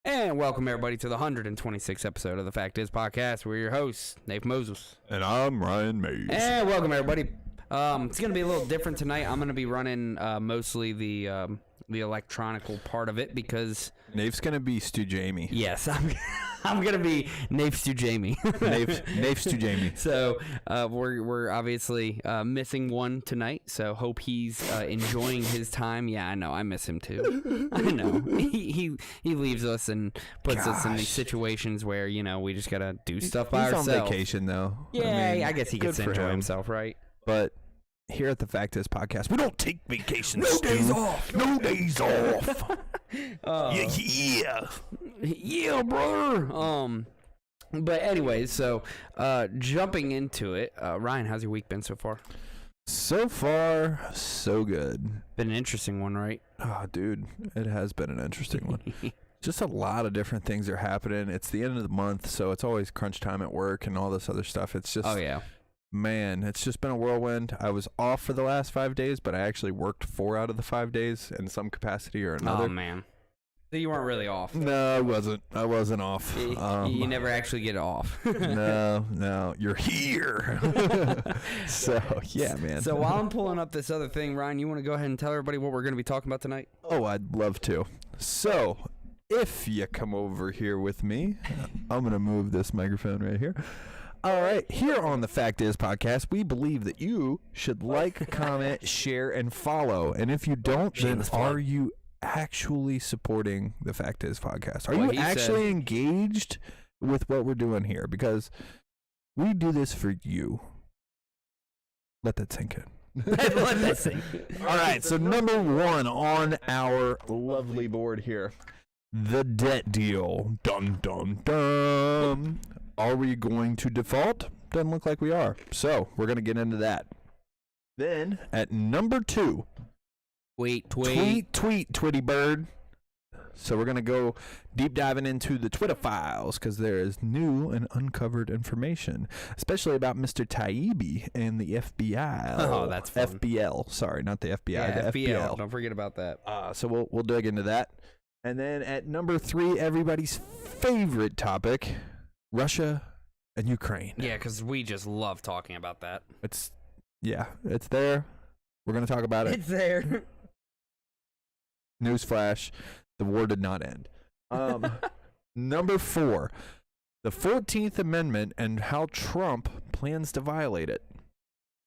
And welcome everybody to the 126th episode of the Fact Is podcast. We're your hosts, Nate Moses. And I'm Ryan Mays. And welcome everybody. It's going to be a little different tonight. I'm going to be running mostly the electronical part of it because... Nave's going to be Stu Jamie. Yes, I'm going to be Nave Stu Jamie. Nave Stu Jamie. So we're obviously missing one tonight, so hope he's enjoying his time. Yeah, I know. I miss him too. I know. He leaves us and puts us in these situations where, you know, we just got to do stuff by ourselves. He's on vacation, though. Yeah, I guess he gets to enjoy himself, right? But here at the Fact Is podcast, we don't take vacations. No days off. No days off. Yeah, brother. But anyways, so jumping into it, Ryan, how's your week been so far? So far, so good. Been an interesting one, right? Oh, dude, it has been an interesting one. Just a lot of different things are happening. It's the end of the month, so it's always crunch time at work and all this other stuff. It's just, man, it's just been a whirlwind. I was off for the last 5 days, but I actually worked 4 out of the 5 days in some capacity or another. Oh, man. So you weren't really off. No, I wasn't. I wasn't off. You never actually get off. No, you're here. So, yeah, man. So while I'm pulling up this other thing, Ryan, you want to go ahead and tell everybody what we're going to be talking about tonight? Oh, I'd love to. So, if you come over here with me, I'm going to move this microphone right here. All right, here on the Fact Is podcast, we believe that you should like, comment, share, and follow. And if you don't, then are you actually supporting the Fact Is podcast? Are you actually engaged with what we're doing here? Because we do this for you. Let that sink in. Let that sink in. All right, so number one on our lovely board here, the debt deal. Dun, dun, dun. Are we going to default? Doesn't look like we are. So we're going to get into that. Then at number 2. Tweet, Twitty bird. So we're going to go deep diving into the Twitter files because there is new and uncovered information, especially about Mr. Taibbi and the FBI. Oh, that's fun. FBL. Sorry, not the FBI. Yeah, the FBL. Don't forget about that. So we'll dig into that. And then at number 3, everybody's favorite topic, Russia and Ukraine. Yeah, because we just love talking about that. It's there. We're going to talk about it. It's there. Newsflash, the war did not end. Number 4, the 14th Amendment and how Trump plans to violate it.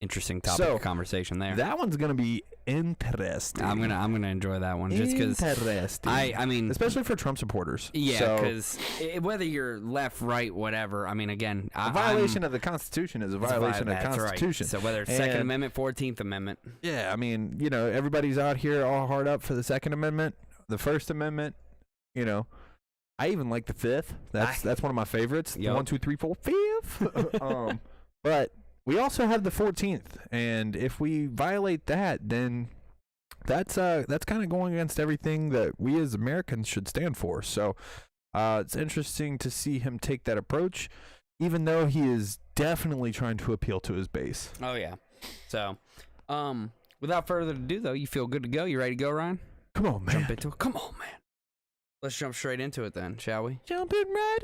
Interesting topic of conversation there. That one's gonna be interesting. I'm gonna enjoy that one just because. Interesting. I mean, especially for Trump supporters. Yeah, because whether you're left, right, whatever. I mean, again, a violation of the Constitution is a violation of the Constitution. Right. So whether it's Second Amendment, 14th Amendment. Yeah, I mean, you know, everybody's out here all hard up for the Second Amendment, the First Amendment. You know, I even like the Fifth. That's one of my favorites. Yep. 1, 2, 3, 4, 5th. But we also have the 14th, and if we violate that, then that's kind of going against everything that we as Americans should stand for. So it's interesting to see him take that approach, even though he is definitely trying to appeal to his base. Oh yeah. So, without further ado, though, you feel good to go? You ready to go, Ryan? Come on, man. Jump into it. Come on, man. Let's jump straight into it then, shall we? Jumping right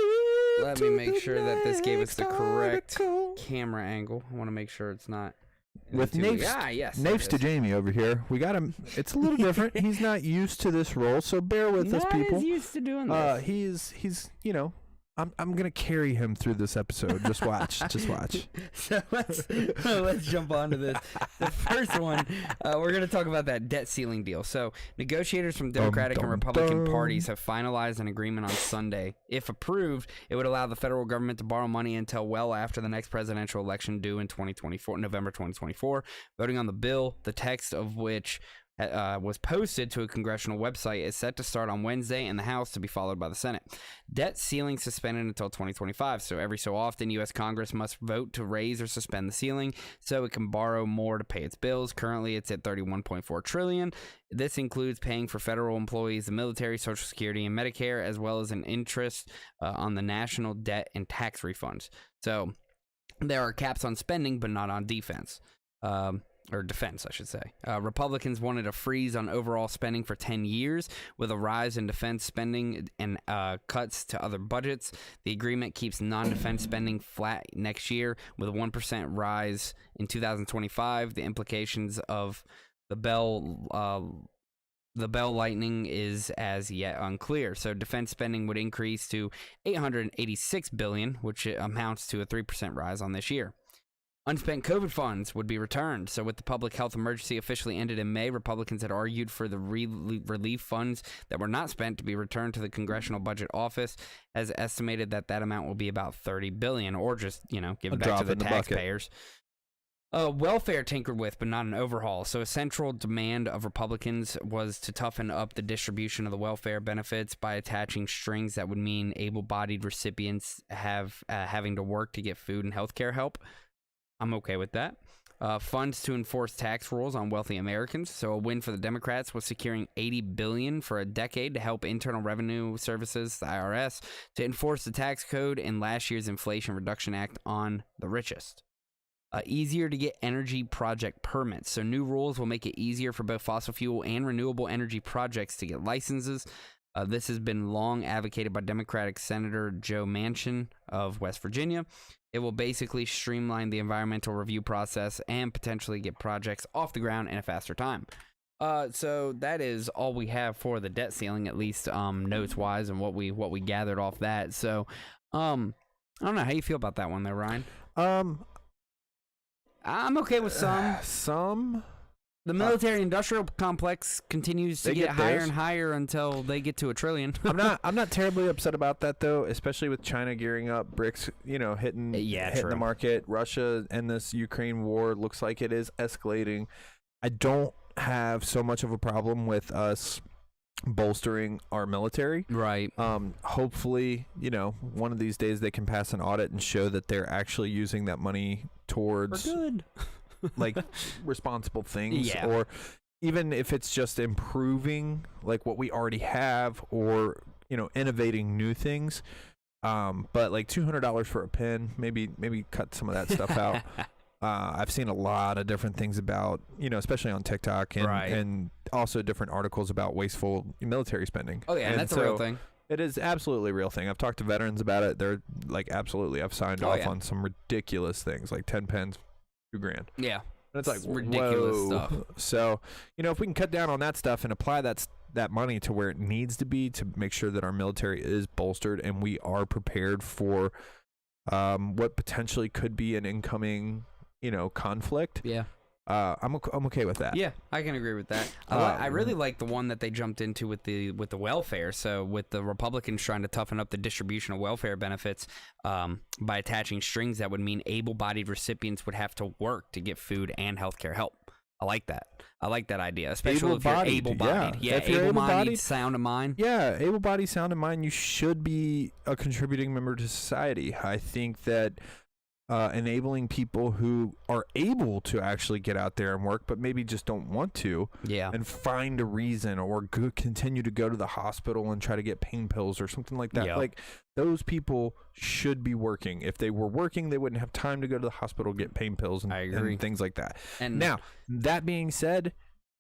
in. Let me make sure that this gave us the correct camera angle. I want to make sure it's not. With Nave to Jamie over here. We got him. It's a little different. He's not used to this role, so bear with us, people. He's used to doing this. He's you know, I'm gonna carry him through this episode. Just watch. Just watch. So let's jump on to this. The first one, we're gonna talk about that debt ceiling deal. So negotiators from Democratic and Republican parties have finalized an agreement on Sunday. If approved, it would allow the federal government to borrow money until well after the next presidential election due in November 2024. Voting on the bill, the text of which was posted to a congressional website, is set to start on Wednesday in the House to be followed by the Senate. Debt ceiling suspended until 2025, so every so often U.S. Congress must vote to raise or suspend the ceiling so it can borrow more to pay its bills. Currently, it's at $31.4 trillion. This includes paying for federal employees, the military, Social Security, and Medicare, as well as an interest on the national debt and tax refunds. So there are caps on spending, but not on defense. or defense, I should say. Republicans wanted a freeze on overall spending for 10 years with a rise in defense spending and cuts to other budgets. The agreement keeps non-defense spending flat next year with a 1% rise in 2025. The implications of the Bell lightning is as yet unclear. So defense spending would increase to $886 billion, which amounts to a 3% rise on this year. Unspent COVID funds would be returned. So with the public health emergency officially ended in May, Republicans had argued for the relief funds that were not spent to be returned to the Congressional Budget Office, has estimated that amount will be about $30 billion, or just, give it back to the taxpayers. Welfare tinkered with, but not an overhaul. So a central demand of Republicans was to toughen up the distribution of the welfare benefits by attaching strings that would mean able-bodied recipients having to work to get food and health care help. I'm okay with that. Funds to enforce tax rules on wealthy Americans. So a win for the Democrats was securing $80 billion for a decade to help Internal Revenue Services, the IRS, to enforce the tax code in last year's Inflation Reduction Act on the richest. Easier to get energy project permits. So new rules will make it easier for both fossil fuel and renewable energy projects to get licenses. This has been long advocated by Democratic Senator Joe Manchin of West Virginia. It will basically streamline the environmental review process and potentially get projects off the ground in a faster time. So that is all we have for the debt ceiling, at least notes-wise, and what we gathered off that. So I don't know how you feel about that one there, Ryan. I'm okay with some. The military-industrial complex continues to get higher and higher until they get to $1 trillion. I'm not terribly upset about that, though, especially with China gearing up, BRICS, hitting the market. Russia and this Ukraine war looks like it is escalating. I don't have so much of a problem with us bolstering our military. Right. Hopefully, one of these days they can pass an audit and show that they're actually using that money towards good. Like responsible things, or even if it's just improving like what we already have, or innovating new things. But like $200 for a pen, maybe cut some of that stuff out. I've seen a lot of different things about, especially on TikTok and also different articles about wasteful military spending. Oh yeah, and that's a real thing. It is absolutely a real thing. I've talked to veterans about it. They're like, absolutely, I've signed off on some ridiculous things, like 10 pens, $2,000. Yeah. And it's like, ridiculous whoa. stuff. So, if we can cut down on that stuff and apply that money to where it needs to be to make sure that our military is bolstered and we are prepared for what potentially could be an incoming, conflict. Yeah. I'm okay with that. Yeah, I can agree with that. I really like the one that they jumped into with the welfare. So with the Republicans trying to toughen up the distribution of welfare benefits by attaching strings that would mean able-bodied recipients would have to work to get food and healthcare help. I like that. I like that idea, especially if you're able-bodied. Yeah, if you're able-bodied, sound of mind. Yeah, able-bodied, sound of mind. You should be a contributing member to society. I think that enabling people who are able to actually get out there and work, but maybe just don't want to, and find a reason, or continue to go to the hospital and try to get pain pills or something like that. Like, those people should be working. If they were working, they wouldn't have time to go to the hospital, get pain pills, and things like that. And now, that being said,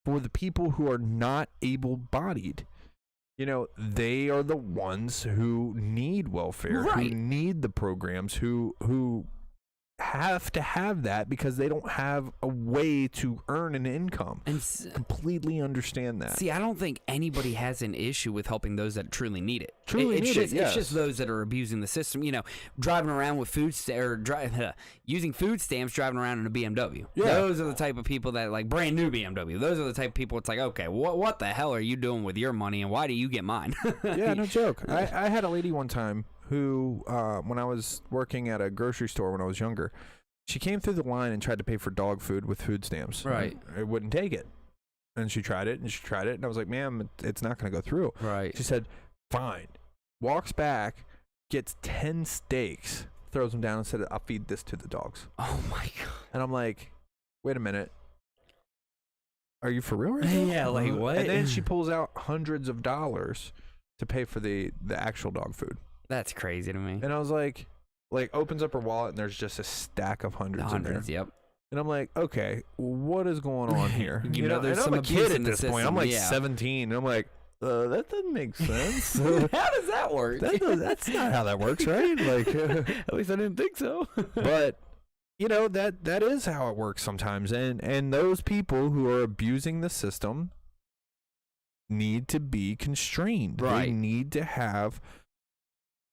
for the people who are not able-bodied, they are the ones who need welfare, who need the programs, who have to have that because they don't have a way to earn an income. And completely understand that. See, I don't think anybody has an issue with helping those that truly need it. It's just those that are abusing the system. Driving around with using food stamps, driving around in a BMW. Yeah. Those are the type of people that, like, brand new BMW. Those are the type of people. It's like, okay, what the hell are you doing with your money, and why do you get mine? Yeah, no joke. I had a lady one time who, when I was working at a grocery store when I was younger, she came through the line and tried to pay for dog food with food stamps. Right. I wouldn't take it. And she tried it, and I was like, ma'am, it's not going to go through. Right. She said, fine. Walks back, gets 10 steaks, throws them down, and said, I'll feed this to the dogs. Oh, my God. And I'm like, wait a minute. Are you for real right now? Yeah, like what? And then she pulls out hundreds of dollars to pay for the actual dog food. That's crazy to me. And I was like opens up her wallet and there's just a stack of hundreds in there. Yep. And I'm like, okay, what is going on here? You know, there's and some I'm a abuse kid at in the this point. system, I'm like yeah. 17. And I'm like, that doesn't make sense. How does that work? That's not how that works, right? Like, at least I didn't think so. but you know, that is how it works sometimes. And those people who are abusing the system need to be constrained. Right. They need to have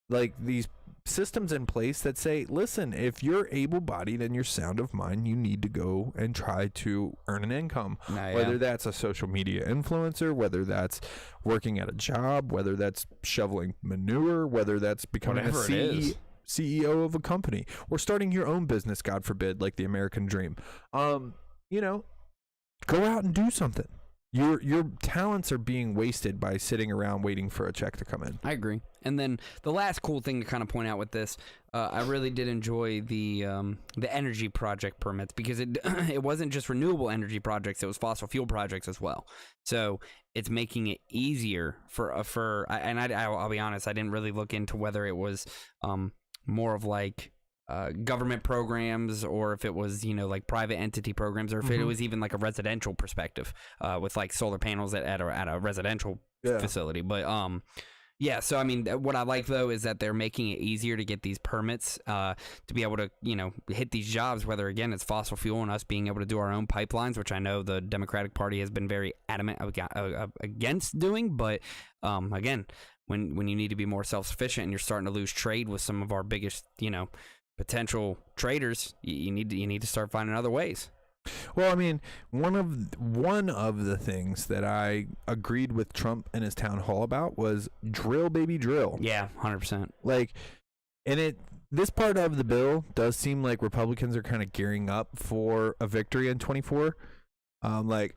like these systems in place that say, listen, if you're able-bodied and you're sound of mind, you need to go and try to earn an income. Whether that's a social media influencer, whether that's working at a job, whether that's shoveling manure, whether that's becoming Whatever it is. CEO of a company, or starting your own business, God forbid, like the American dream. You know, go out and do something. Your talents are being wasted by sitting around waiting for a check to come in. I agree. And then the last cool thing to kind of point out with this, I really did enjoy the energy project permits, because it wasn't just renewable energy projects; it was fossil fuel projects as well. So it's making it easier I'll be honest, I didn't really look into whether it was more of like government programs, or if it was, you know, like private entity programs, or if it was even like a residential perspective with like solar panels at a residential facility. But yeah, so I mean, what I like though is that they're making it easier to get these permits to be able to, you know, hit these jobs, whether again it's fossil fuel and us being able to do our own pipelines, which I know the Democratic Party has been very adamant against doing. But again, when you need to be more self-sufficient and you're starting to lose trade with some of our biggest, you know, potential traders, you need to start finding other ways. Well, I mean, one of the things that I agreed with Trump in his town hall about was drill, baby, drill. Yeah, 100%. Like, and this part of the bill does seem like Republicans are kind of gearing up for a victory in 24. Like,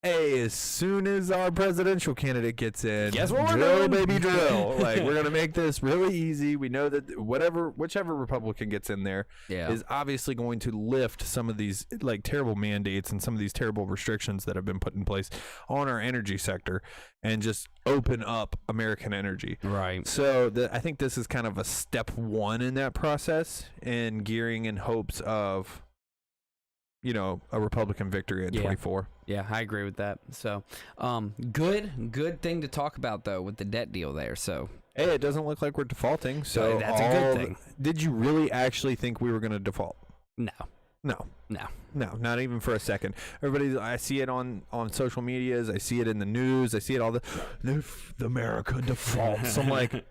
hey, as soon as our presidential candidate gets in, guess what drill, we're doing? baby, drill. Like, we're gonna make this really easy. We know that whichever Republican gets in there is obviously going to lift some of these like terrible mandates and some of these terrible restrictions that have been put in place on our energy sector, and just open up American energy. Right. So I think this is kind of a step one in that process, and gearing in hopes of, you know, a Republican victory in 24. Yeah, I agree with that. So, good thing to talk about though with the debt deal there. So, hey, it doesn't look like we're defaulting. So that's a good thing. Did you really actually think we were going to default? No, not even for a second. I see it on social medias. I see it in the news. I see it all if America defaults. I'm like,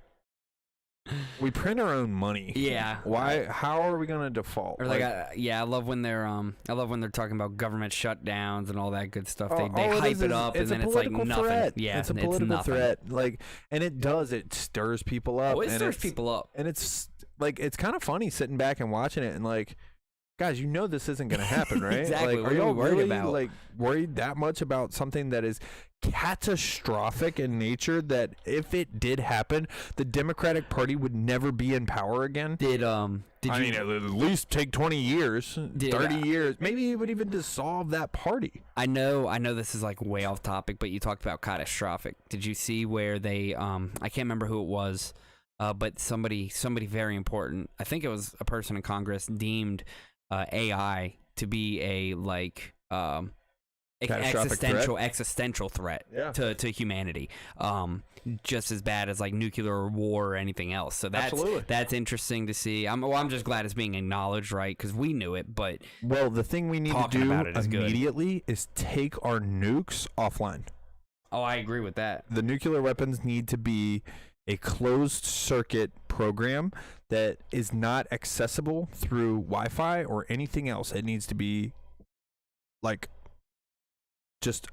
we print our own money. Yeah. Why? How are we going to default? Or I love when they're talking about government shutdowns and all that good stuff. They hype it up, and then it's like nothing. Threat. Yeah, it's a political threat. Like, and it stirs people up. Oh, it stirs people up. And it's like, it's kind of funny sitting back and watching it, and like, guys, you know this isn't going to happen, right? Exactly. Like, what are y'all worried really about? like worried that much about something that is catastrophic in nature, that if it did happen, the Democratic Party would never be in power again? I mean, at least take 20 years, 30 years. Maybe it would even dissolve that party. I know this is like way off topic, but you talked about catastrophic. Did you see where they I can't remember who it was, but somebody very important, I think it was a person in Congress, deemed AI to be a like existential threat to humanity, just as bad as like nuclear war or anything else. So that's interesting to see. I'm just glad it's being acknowledged, right? Because we knew it, but the thing we need to do immediately is take our nukes offline. Oh, I agree with that. The nuclear weapons need to be a closed circuit program that is not accessible through Wi-Fi or anything else. It needs to be like just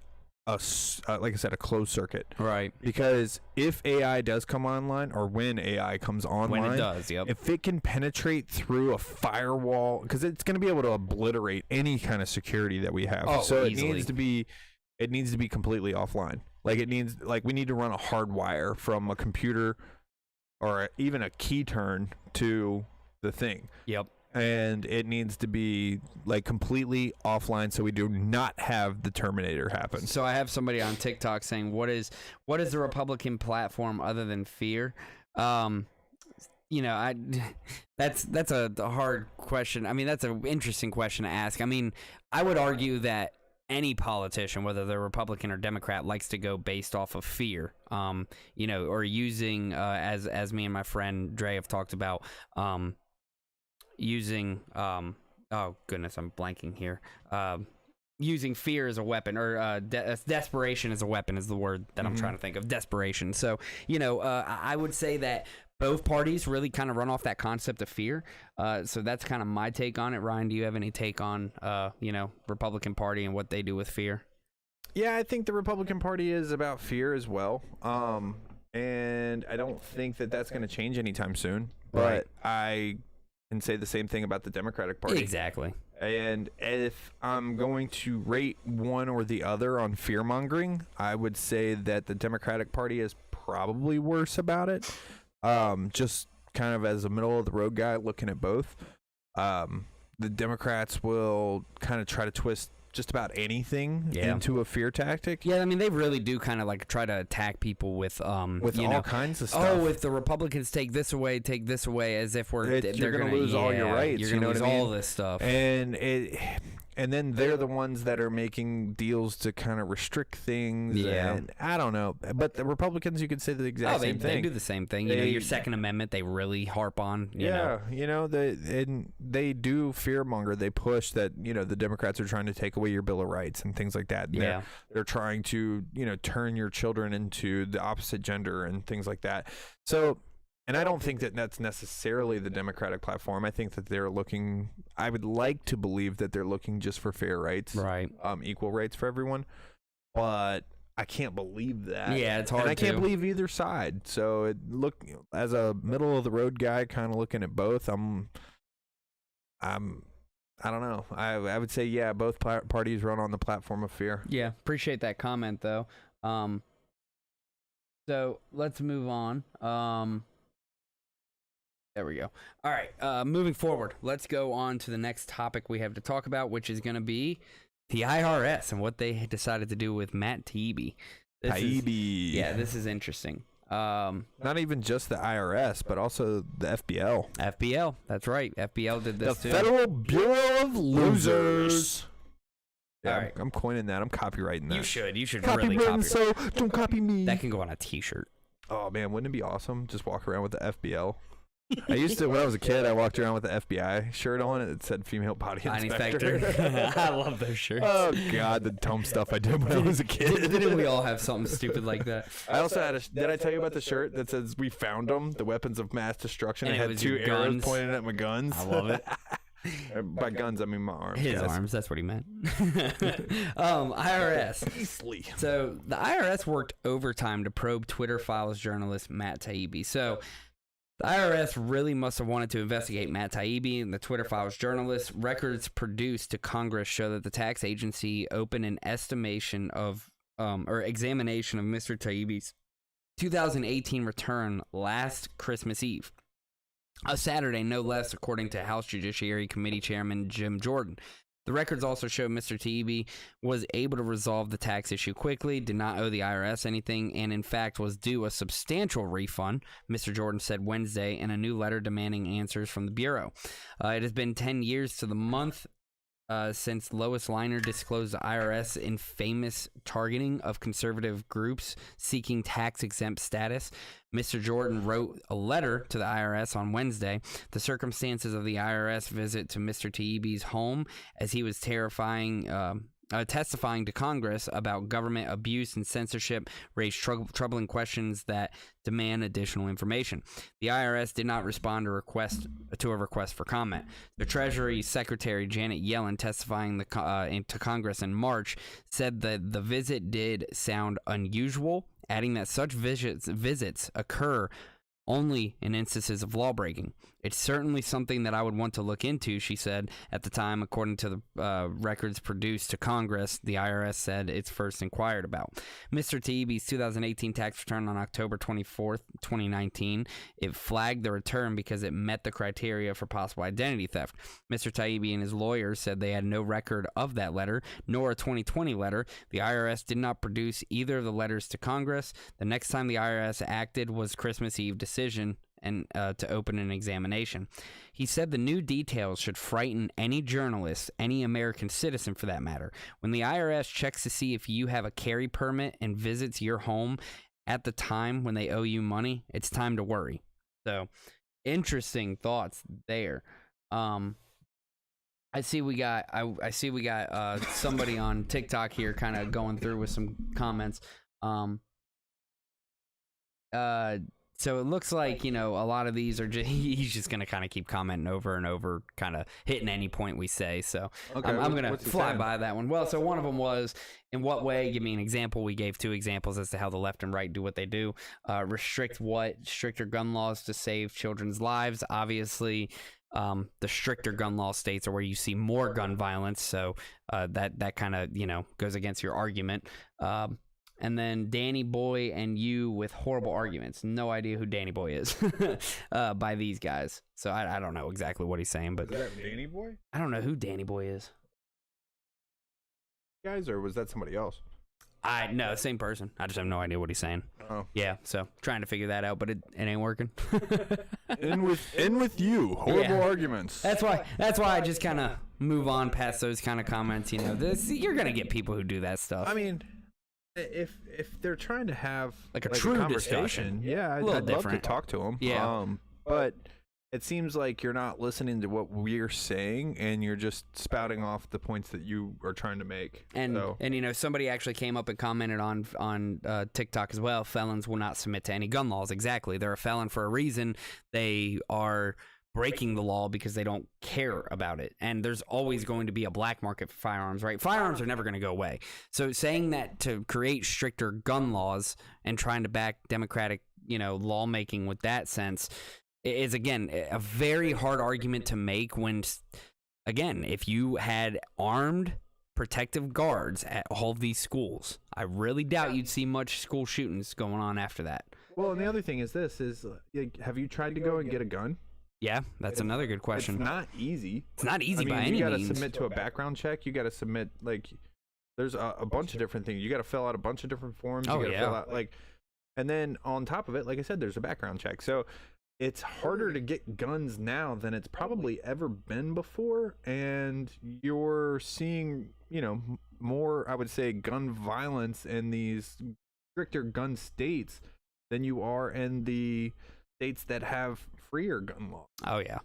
like I said, a closed circuit. Right. Because if AI does come online, or when AI comes online, when it does, if it can penetrate through a firewall, because it's going to be able to obliterate any kind of security that we have. So easily. It needs to be completely offline. Like we need to run a hard wire from a computer or even a key turn to the thing. Yep. And it needs to be like completely offline, so we do not have the Terminator happen. So I have somebody on TikTok saying, what is the Republican platform other than fear? that's a hard question. I mean, that's an interesting question to ask. I mean, I would argue that any politician, whether they're Republican or Democrat, likes to go based off of fear, or using, as me and my friend Dre have talked about, using, oh goodness, I'm blanking here, using fear as a weapon, or desperation as a weapon is the word that I'm trying to think of, desperation. So, I would say that both parties really kind of run off that concept of fear. So that's kind of my take on it. Ryan, do you have any take on, Republican Party and what they do with fear? Yeah, I think the Republican Party is about fear as well. And I don't think that that's going to change anytime soon. But I can say the same thing about the Democratic Party. Exactly. And if I'm going to rate one or the other on fear-mongering, I would say that the Democratic Party is probably worse about it. Just kind of as a middle-of-the-road guy looking at both. The Democrats will kind of try to twist just about anything into a fear tactic. Yeah, I mean, they really do kind of like try to attack people with all kinds of stuff. Oh, if the Republicans take this away, as if you're going to lose all your rights. You're going to lose all this stuff. And then they're the ones that are making deals to kind of restrict things. Yeah. And I don't know. But the Republicans, you could say the exact same thing. They do the same thing. Your Second Amendment, they really harp on. They do fearmonger. They push that, the Democrats are trying to take away your Bill of Rights and things like that. Yeah. They're trying to, turn your children into the opposite gender and things like that. So... And I don't think that that's necessarily the Democratic platform. I think that I would like to believe that they're looking just for fair rights, right? Equal rights for everyone. But I can't believe that. Yeah, it's hard. And I can't believe either side. So as a middle of the road guy, kind of looking at both, I don't know. I would say, both parties run on the platform of fear. Yeah, appreciate that comment though. So let's move on. There we go. All right, moving forward, let's go on to the next topic we have to talk about, which is going to be the IRS and what they decided to do with Matt Taibbi. This is interesting. Not even just the IRS, but also the FBL. FBL, that's right. FBL did this too. The Federal Bureau of Losers. Yeah, all right. I'm coining that. I'm copywriting that. You should copywritten, really copy. So don't copy me. That can go on a T-shirt. Oh man, wouldn't it be awesome? Just walk around with the FBL. I used to, when I was a kid, I walked around with the FBI shirt on and it said female body inspector. I love those shirts. Oh God, the dumb stuff I did when I was a kid. Didn't we all have something stupid like that? I also had did I tell you about the shirt that says "We found them, the weapons of mass destruction"? It had 2 arrows pointing at my guns. I love it. By guns, I mean my arms. His arms, that's what he meant. IRS. Beastly. So the IRS worked overtime to probe Twitter Files journalist Matt Taibbi. So the IRS really must have wanted to investigate Matt Taibbi and the Twitter Files journalist. Records produced to Congress show that the tax agency opened an examination of Mr. Taibbi's 2018 return last Christmas Eve. A Saturday, no less, according to House Judiciary Committee Chairman Jim Jordan. The records also show Mr. Taibbi was able to resolve the tax issue quickly, did not owe the IRS anything, and in fact was due a substantial refund, Mr. Jordan said Wednesday in a new letter demanding answers from the Bureau. It has been 10 years to the month since Lois Lerner disclosed the IRS infamous targeting of conservative groups seeking tax-exempt status. Mr. Jordan wrote a letter to the IRS on Wednesday. The circumstances of the IRS visit to Mr. Taibbi's home as he was testifying to Congress about government abuse and censorship raised troubling questions that demand additional information. The IRS did not respond to a request for comment. The Treasury Secretary Janet Yellen, testifying to Congress in March, said that the visit did sound unusual, adding that such visits occur only in instances of lawbreaking. It's certainly something that I would want to look into, she said. At the time, according to the records produced to Congress, the IRS said it's first inquired about. Mr. Taibbi's 2018 tax return on October 24th, 2019, it flagged the return because it met the criteria for possible identity theft. Mr. Taibbi and his lawyers said they had no record of that letter, nor a 2020 letter. The IRS did not produce either of the letters to Congress. The next time the IRS acted was Christmas Eve decision, and to open an examination. He said the new details should frighten any journalist, any American citizen for that matter. When the IRS checks to see if you have a carry permit and visits your home at the time when they owe you money, it's time to worry. So, interesting thoughts there. I see we got somebody on TikTok here kind of going through with some comments. So it looks like, a lot of these are just, he's just going to kind of keep commenting over and over, kind of hitting any point we say. So okay, I'm going to fly by that one. Well, so one of them was, in what way? Give me an example. We gave 2 examples as to how the left and right do what they do. Restrict what? Stricter gun laws to save children's lives. Obviously, the stricter gun law states are where you see more gun violence. So that kind of, goes against your argument. And then Danny Boy and you with horrible arguments. No idea who Danny Boy is by these guys. So I don't know exactly what he's saying. But is that Danny Boy? I don't know who Danny Boy is. Guys, or was that somebody else? No, same person. I just have no idea what he's saying. Oh. Yeah, so trying to figure that out, but it ain't working. in with you. Horrible arguments. That's why I just kind of move on past those kind of comments. You're going to get people who do that stuff. I mean, if they're trying to have like a true conversation, I'd love to talk to them. Yeah. But it seems like you're not listening to what we're saying, and you're just spouting off the points that you are trying to make. And somebody actually came up and commented on TikTok as well. Felons will not submit to any gun laws. Exactly, they're a felon for a reason. They are breaking the law because they don't care about it. And there's always going to be a black market for firearms, right? Firearms are never going to go away. So saying that to create stricter gun laws and trying to back democratic, lawmaking with that sense is, again, a very hard argument to make when, again, if you had armed protective guards at all of these schools, I really doubt you'd see much school shootings going on after that. Well, and the other thing is have you tried to go and get a gun? Yeah, that's another good question. It's not easy. It's not easy by any means. You got to submit to a background check. You got to submit, there's a bunch of different things. You got to fill out a bunch of different forms. Oh, you gotta fill out, and then on top of it, like I said, there's a background check. So it's harder to get guns now than it's probably ever been before. And you're seeing, more, I would say, gun violence in these stricter gun states than you are in the states that have freer gun law. Oh yeah.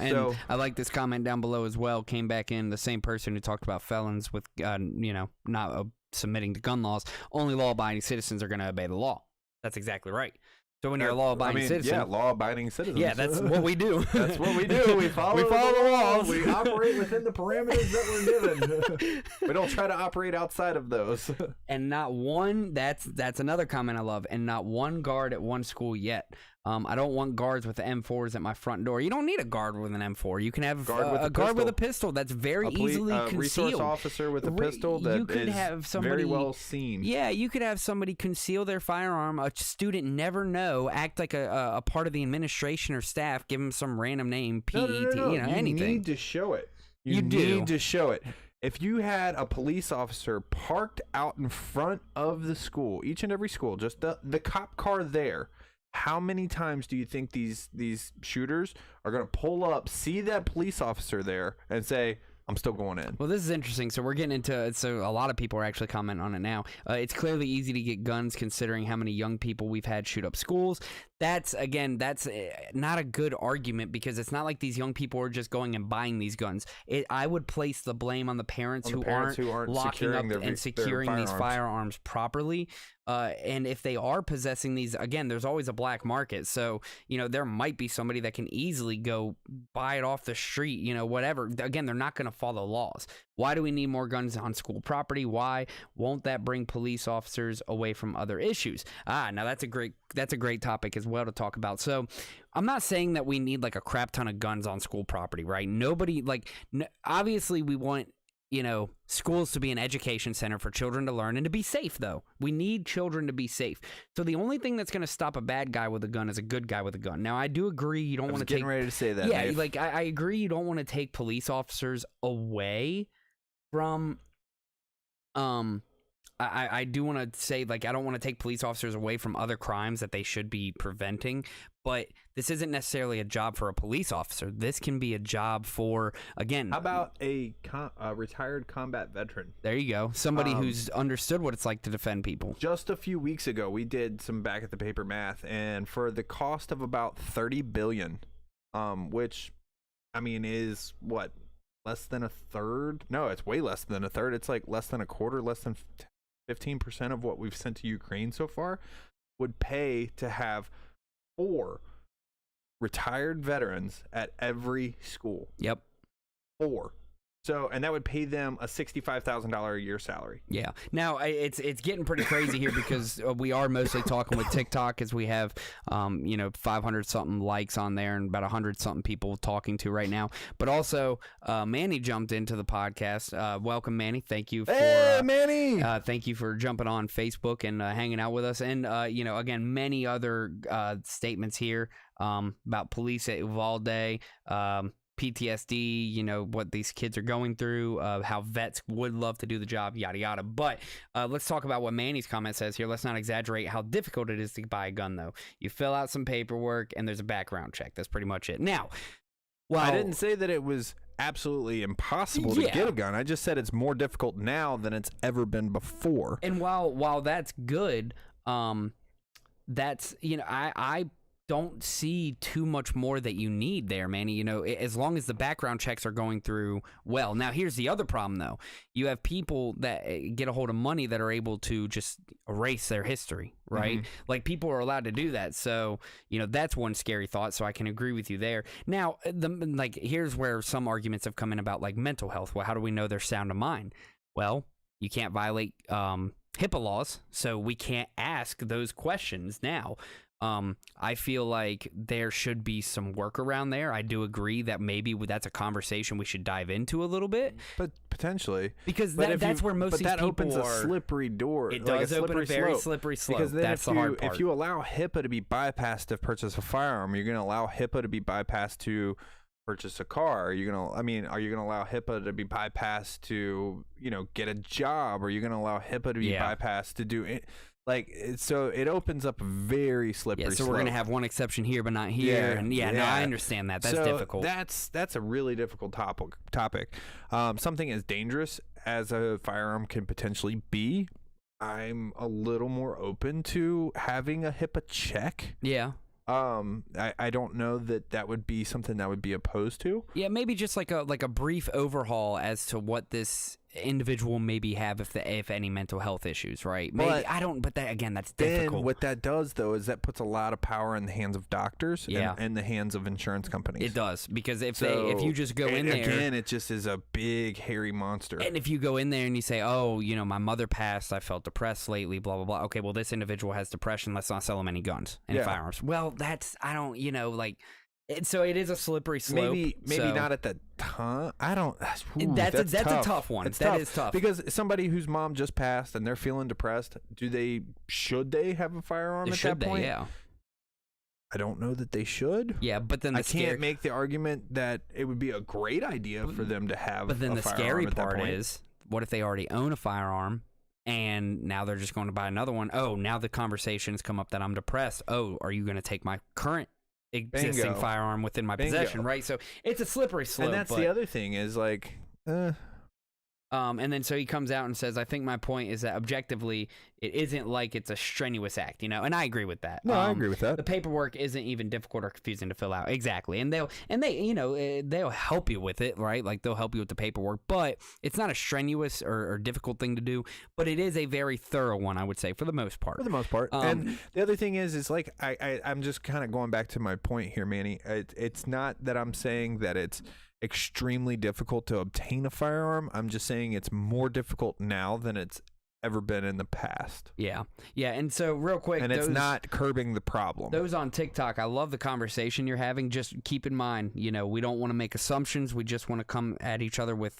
And so, I like this comment down below as well. Came back in, the same person who talked about felons with not submitting to gun laws. Only law-abiding citizens are going to obey the law. That's exactly right. So when you're a law-abiding citizen, law-abiding citizens. Yeah, that's what we do. That's what we do. We follow the laws. We operate within the parameters that we're given. We don't try to operate outside of those. And not one. That's another comment I love. And not one guard at one school yet. I don't want guards with M4s at my front door. You don't need a guard with an M4. You can have a guard with a pistol that's very easily concealed. Resource officer with a pistol that you could have somebody, very well seen. Yeah, you could have somebody conceal their firearm. A student never know. Act like a part of the administration or staff. Give them some random name, PET, no. Anything. You need to show it. You need to show it. If you had a police officer parked out in front of the school, each and every school, just the cop car there, how many times do you think these shooters are going to pull up, see that police officer there, and say, I'm still going in? Well, this is interesting. So we're getting into it. So a lot of people are actually commenting on it now. It's clearly easy to get guns considering how many young people we've had shoot up schools. That's not a good argument because it's not like these young people are just going and buying these guns. I would place the blame on the parents who aren't locking up and securing these firearms properly. And if they are possessing these, again, there's always a black market. So, there might be somebody that can easily go buy it off the street, whatever. Again, they're not going to follow laws. Why do we need more guns on school property? Why won't that bring police officers away from other issues? Now that's a great topic as well to talk about. So I'm not saying that we need like a crap ton of guns on school property, right? Nobody obviously we want, schools to be an education center for children to learn and to be safe, though. We need children to be safe. So the only thing that's going to stop a bad guy with a gun is a good guy with a gun. Now, I do agree you don't want to take... getting ready to say that, yeah, Dave. I agree you don't want to take police officers away from... I do want to say, I don't want to take police officers away from other crimes that they should be preventing, But this isn't necessarily a job for a police officer. This can be a job for, again... How about a retired combat veteran? There you go. Somebody who's understood what it's like to defend people. Just a few weeks ago, we did some back at the paper math, and for the cost of about $30 billion, which, I mean, is what, less than a third? No, it's way less than a third. It's like less than a quarter, less than 15% of what we've sent to Ukraine so far, would pay to have 4 retired veterans at every school. Yep. 4. So, and that would pay them a $65,000 a year salary. Yeah. Now it's getting pretty crazy here because we are mostly talking with TikTok, as we have, 500 something likes on there and about 100 something people talking to right now. But also, Manny jumped into the podcast. Welcome, Manny. Thank you for Manny. Thank you for jumping on Facebook and hanging out with us. And again, many other statements here about police at Uvalde. PTSD, what these kids are going through, how vets would love to do the job, yada, yada. But let's talk about what Manny's comment says here. Let's not exaggerate how difficult it is to buy a gun, though. You fill out some paperwork, and there's a background check. That's pretty much it. Now, well, I didn't say that it was absolutely impossible to get a gun. I just said it's more difficult now than it's ever been before. And while that's good, that's, I don't see too much more that you need there, Manny. As long as the background checks are going through well. Now, here's the other problem, though. You have people that get a hold of money that are able to just erase their history, right? Mm-hmm. Like, people are allowed to do that. So, that's one scary thought. So I can agree with you there. Now, here's where some arguments have come in about, like, mental health. Well, how do we know they're sound of mind? Well, you can't violate HIPAA laws, so we can't ask those questions now. I feel like there should be some workaround there. I do agree that maybe that's a conversation we should dive into a little bit. But potentially. Because that's where most of these people are. But that opens a slippery door. It does open a very slippery slope. Because then that's the hard part. If you allow HIPAA to be bypassed to purchase a firearm, you're going to allow HIPAA to be bypassed to purchase a car. Are you going to allow HIPAA to be bypassed to, get a job? Are you going to allow HIPAA to be bypassed to do it? So it opens up a very slippery slope. So we're going to have one exception here, but not here. No, I understand that. That's difficult. That's a really difficult topic. Something as dangerous as a firearm can potentially be, I'm a little more open to having a HIPAA check. Yeah. I don't know that would be something that I would be opposed to. Yeah, maybe just like a brief overhaul as to what this individual maybe have if any mental health issues, right? Maybe but that again, that's difficult. Then what that does though is that puts a lot of power in the hands of doctors and the hands of insurance companies. It does, because if you just go in there again, it just is a big hairy monster. And if you go in there and you say, "Oh, my mother passed, I felt depressed lately, blah blah blah." Okay, well, this individual has depression. Let's not sell him any guns and firearms. Well, so it is a slippery slope. Maybe not at the time. I don't. That's a tough one. That is tough because somebody whose mom just passed and they're feeling depressed. Should they have a firearm at that point? Yeah. I don't know that they should. Yeah, but then I can't make the argument that it would be a great idea for them to have. But then the scary part is, what if they already own a firearm? And now they're just going to buy another one. Oh, now the conversation's come up that I'm depressed. Oh, are you going to take my current existing firearm within my possession, right? So it's a slippery slope. And that's the other thing is and then so he comes out and says, I think my point is that objectively, it isn't like it's a strenuous act, and I agree with that. No, I agree with that. The paperwork isn't even difficult or confusing to fill out. Exactly. And they'll help you with it, right? Like they'll help you with the paperwork, but it's not a strenuous or difficult thing to do, but it is a very thorough one, I would say, for the most part. For the most part. And the other thing is like, I'm just kind of going back to my point here, Manny. It's not that I'm saying that it's extremely difficult to obtain a firearm. I'm just saying it's more difficult now than it's ever been in the past. Yeah. And so real quick, and it's not curbing the problem. Those on TikTok, I love the conversation you're having. Just keep in mind, we don't want to make assumptions. We just want to come at each other with,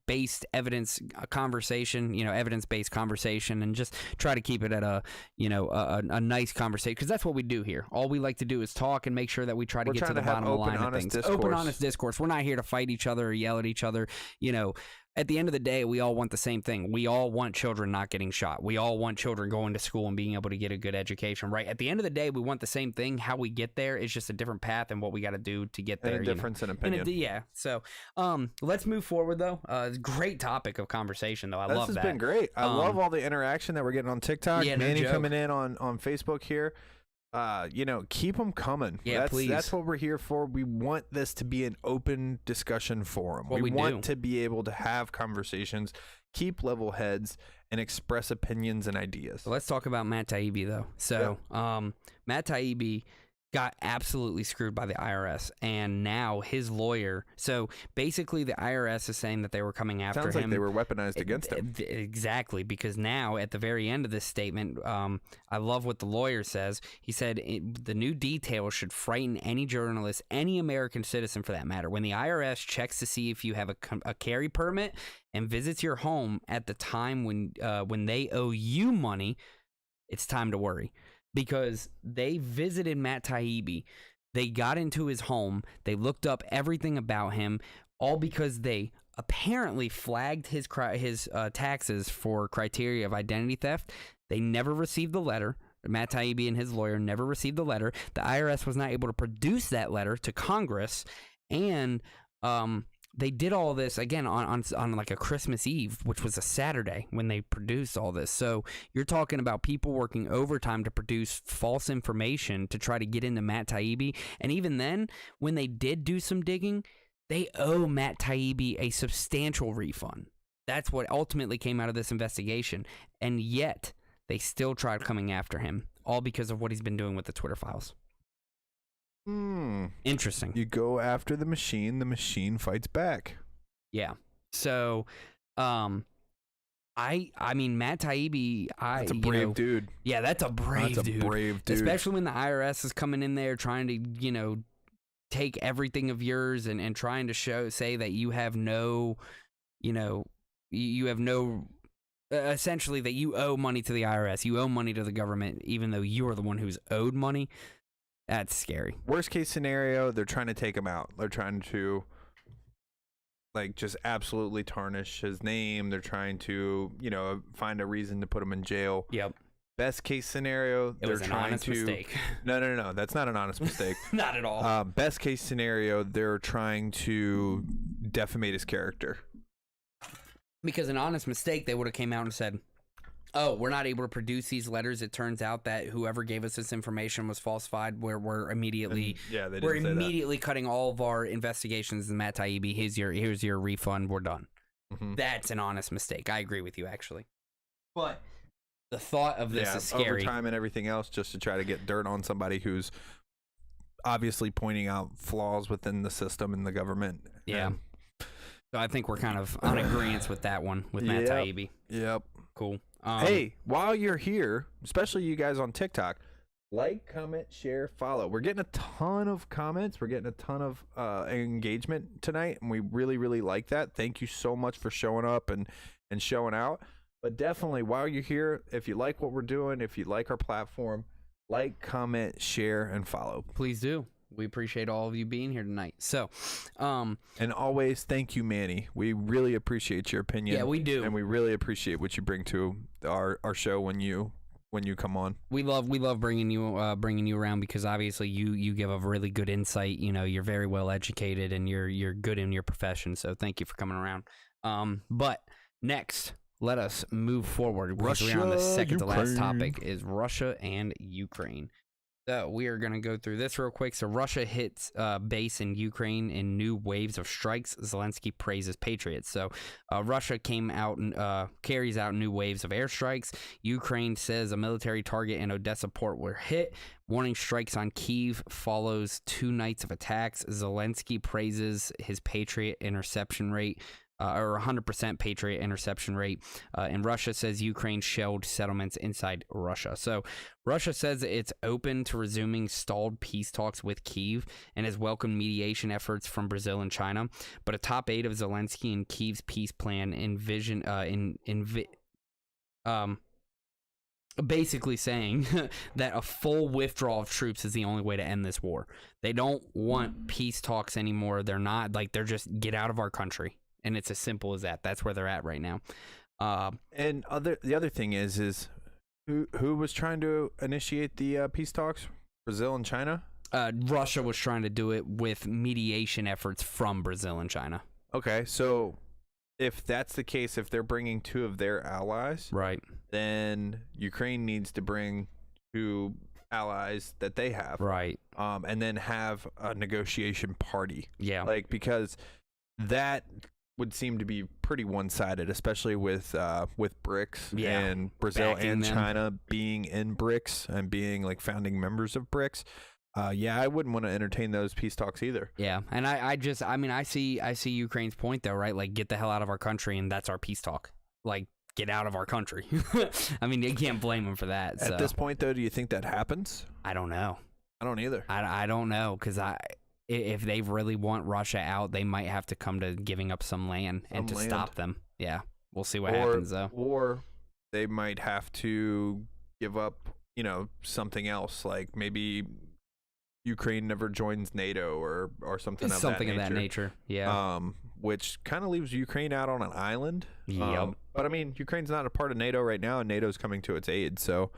based evidence conversation, evidence-based conversation, and just try to keep it at a nice conversation, because that's what we do here. All we like to do is talk and make sure that we try to get to the bottom of the line of things. Open, honest discourse. We're not here to fight each other or yell at each other. at the end of the day, we all want the same thing. We all want children not getting shot. We all want children going to school and being able to get a good education, right? At the end of the day, we want the same thing. How we get there is just a different path and what we got to do to get there. And a difference in opinion. Yeah. So let's move forward, though. It's a great topic of conversation, though. I love that. This has been great. I love all the interaction that we're getting on TikTok. Yeah, Manny coming in on Facebook here. Keep them coming. Yeah, please. That's what we're here for. We want this to be an open discussion forum. We want to be able to have conversations, keep level heads, and express opinions and ideas. So let's talk about Matt Taibbi, though. So, Matt Taibbi got absolutely screwed by the IRS, and now his lawyer. So basically, the IRS is saying that they were coming after him. Sounds like they were weaponized against him. Exactly, because now at the very end of this statement, I love what the lawyer says. He said the new details should frighten any journalist, any American citizen for that matter. When the IRS checks to see if you have a carry permit and visits your home at the time when they owe you money, it's time to worry. Because they visited Matt Taibbi, they got into his home, they looked up everything about him, all because they apparently flagged his taxes for criteria of identity theft. They never received the letter. Matt Taibbi and his lawyer never received the letter. The IRS was not able to produce that letter to Congress, and they did all this again on like a Christmas Eve, which was a Saturday when they produced all this. So you're talking about people working overtime to produce false information to try to get into Matt Taibbi. And even then, when they did do some digging, they owe Matt Taibbi a substantial refund. That's what ultimately came out of this investigation. And yet they still tried coming after him, all because of what he's been doing with the Twitter files. Interesting. You go after the machine fights back. Yeah. So, I mean, Matt Taibbi, that's a brave dude. Yeah, that's a brave dude. That's a brave dude. Especially when the IRS is coming in there trying to, take everything of yours and trying to say that you have no, essentially that you owe money to the IRS. You owe money to the government, even though you are the one who's owed money. That's scary. Worst case scenario, they're trying to take him out. They're trying to, just absolutely tarnish his name. They're trying to, find a reason to put him in jail. Yep. Best case scenario, they're trying to. It was an honest mistake. No. That's not an honest mistake. Not at all. Best case scenario, they're trying to defamate his character. Because an honest mistake, they would have came out and said, oh, we're not able to produce these letters. It turns out that whoever gave us this information was falsified. We're immediately cutting all of our investigations. And Matt Taibbi, here's your refund. We're done. Mm-hmm. That's an honest mistake. I agree with you, actually. But the thought of this is scary. Overtime and everything else just to try to get dirt on somebody who's obviously pointing out flaws within the system and the government. Yeah. So I think we're kind of on agreement with that one with Matt Taibbi. Yep. Cool. Hey, while you're here, especially you guys on TikTok, like, comment, share, follow. We're getting a ton of comments. We're getting a ton of engagement tonight, and we really, really like that. Thank you so much for showing up and showing out. But definitely, while you're here, if you like what we're doing, if you like our platform, like, comment, share, and follow. Please do. We appreciate all of you being here tonight. So, and always thank you, Manny. We really appreciate your opinion. Yeah, we do, and we really appreciate what you bring to our show when you come on. We love bringing you around because obviously you give a really good insight. You're very well educated and you're good in your profession. So thank you for coming around. But next, let us move forward. We're on the second to last topic is Russia and Ukraine. So we are going to go through this real quick. So Russia hits base in Ukraine in new waves of strikes. Zelensky praises patriots. So Russia came out and carries out new waves of airstrikes. Ukraine says a military target in Odessa port were hit. Warning strikes on Kyiv follows 2 nights of attacks. Zelensky praises his patriot interception rate. Or 100% Patriot interception rate. And Russia says Ukraine shelled settlements inside Russia. So Russia says it's open to resuming stalled peace talks with Kyiv and has welcomed mediation efforts from Brazil and China. But a top aide of Zelensky and Kyiv's peace plan basically saying that a full withdrawal of troops is the only way to end this war. They don't want peace talks anymore. They're just get out of our country. and it's as simple as that. That's where they're at right now. And the other thing is who was trying to initiate the peace talks? Brazil and China? Russia was trying to do it with mediation efforts from Brazil and China. Okay, so if that's the case, if they're bringing two of their allies, right, then Ukraine needs to bring two allies that they have, right, and then have a negotiation party. Yeah, like, because that would seem to be pretty one-sided, especially with BRICS and Brazil and China being in BRICS and being like founding members of BRICS. I wouldn't want to entertain those peace talks either. Yeah, and I see Ukraine's point though, right? Like, get the hell out of our country, and that's our peace talk. Like, get out of our country. I mean, you can't blame them for that. At this point, though, do you think that happens? I don't know. I don't either. I don't know, because if they really want Russia out, they might have to come to giving up some land stop them. Yeah, we'll see what happens though. Or they might have to give up, something else, like maybe Ukraine never joins NATO or something of that nature. Yeah. Which kind of leaves Ukraine out on an island. Yep. But I mean, Ukraine's not a part of NATO right now, and NATO's coming to its aid. So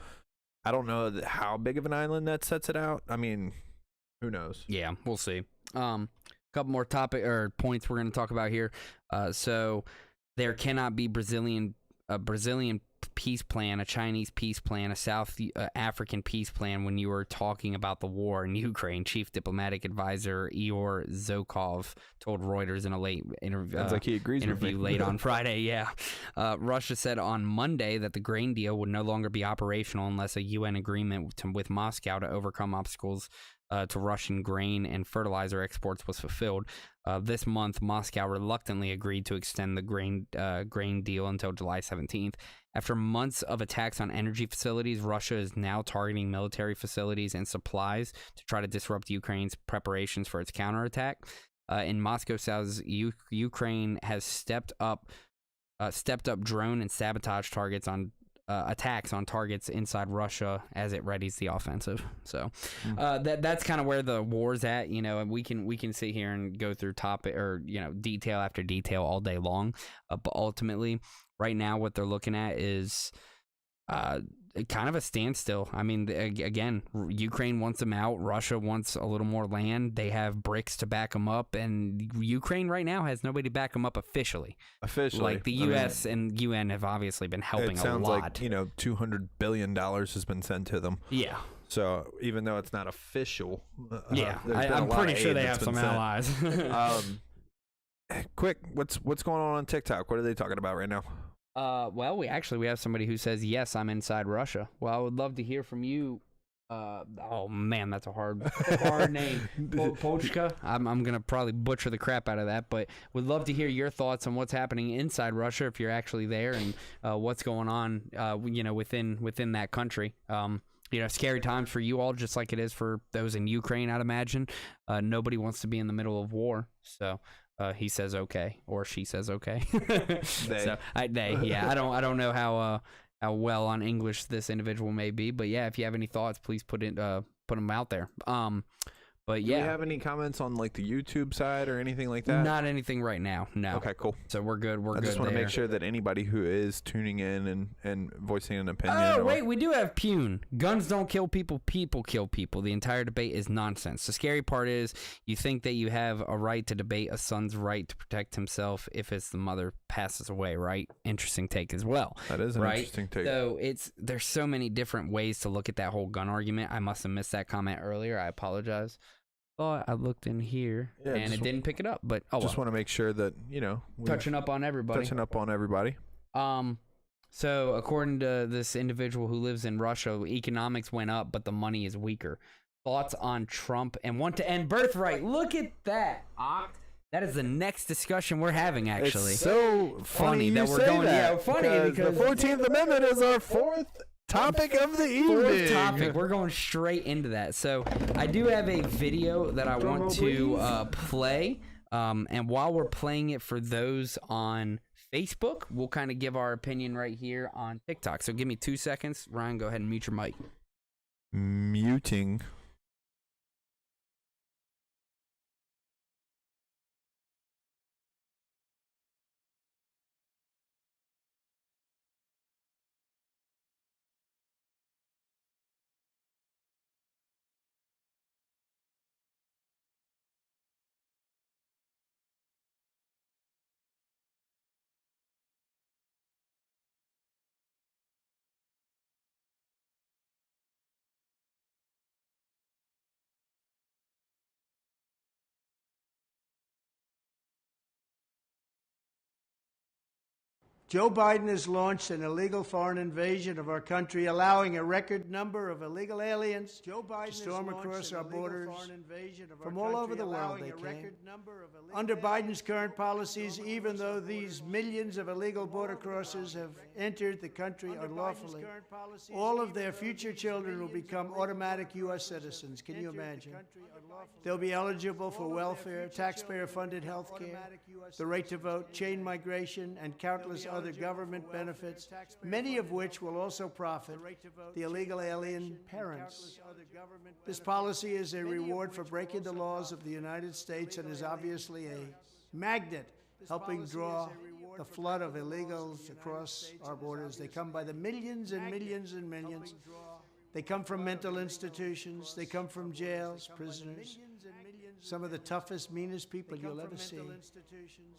I don't know how big of an island that sets it out. I mean, who knows? Yeah, we'll see. Couple more points we're going to talk about here. So there cannot be a Brazilian peace plan, a Chinese peace plan, a South African peace plan when you were talking about the war in Ukraine. Chief diplomatic advisor Igor Zhukov told Reuters in a late interview late on Friday. Yeah, Russia said on Monday that the grain deal would no longer be operational unless a UN agreement with Moscow to overcome obstacles to Russian grain and fertilizer exports was fulfilled. This month, Moscow reluctantly agreed to extend the grain deal until July 17th. After months of attacks on energy facilities, Russia is now targeting military facilities and supplies to try to disrupt Ukraine's preparations for its counterattack. In Moscow says Ukraine has stepped up drone and sabotage targets on attacks on targets inside Russia as it readies the offensive. So that's kind of where the war's at. And we can sit here and go through detail after detail all day long, but ultimately right now what they're looking at is kind of a standstill. I mean, again, Ukraine wants them out. Russia wants a little more land. They have BRICS to back them up, and Ukraine right now has nobody to back them up officially. Like the U.S. and UN have obviously been helping a lot. It sounds like $200 billion has been sent to them. Yeah. So even though it's not official, I'm pretty sure they have some allies. Quick, what's going on TikTok? What are they talking about right now? Well, we have somebody who says, yes, I'm inside Russia. Well, I would love to hear from you. Oh man, that's a hard name. Pochka. I'm going to probably butcher the crap out of that, but would love to hear your thoughts on what's happening inside Russia if you're actually there, and what's going on, within that country. Scary times for you all, just like it is for those in Ukraine, I'd imagine. Nobody wants to be in the middle of war, so he says okay, or she says okay. So they. Yeah, I don't know how well on English this individual may be, but yeah, if you have any thoughts, please put them out there. But yeah, do you have any comments on like the YouTube side or anything like that? Not anything right now. No. Okay, cool. So we're good. I just want to make sure that anybody who is tuning in and voicing an opinion. Oh wait, we do have Pune. Guns don't kill people. People kill people. The entire debate is nonsense. The scary part is you think that you have a right to debate a son's right to protect himself if it's the mother passes away. Right? Interesting take as well. That is an interesting take. So there's so many different ways to look at that whole gun argument. I must have missed that comment earlier. I apologize. Thought I looked in here and it didn't pick it up, but just want to make sure that touching up on everybody. So according to this individual who lives in Russia, economics went up, but the money is weaker. Thoughts on Trump and want to end birthright? Look at that. That is the next discussion we're having. Actually, it's so funny that we're going. Yeah, funny because the 14th Amendment is our fourth topic of the evening. We're going straight into that. So I do have a video that I want to play. And while we're playing it for those on Facebook, we'll kind of give our opinion right here on TikTok. So give me 2 seconds. Ryan, go ahead and mute your mic. Muting. Joe Biden has launched an illegal foreign invasion of our country, allowing a record number of illegal aliens to storm across our borders from all over the world. They came. Under Biden's current policies, even though these millions of illegal border crossers have entered the country unlawfully, all of their future children will become automatic U.S. citizens. Can you imagine? They'll be eligible for welfare, taxpayer-funded health care, the right to vote, chain migration, and countless other government benefits, many of which will also profit the illegal alien parents. This policy is a reward for breaking the laws of the United States and is obviously a magnet helping draw the flood of illegals across our borders. They come by the millions and millions and millions. They come from mental institutions. They come from jails, prisoners. Some of the toughest, meanest people you'll ever see.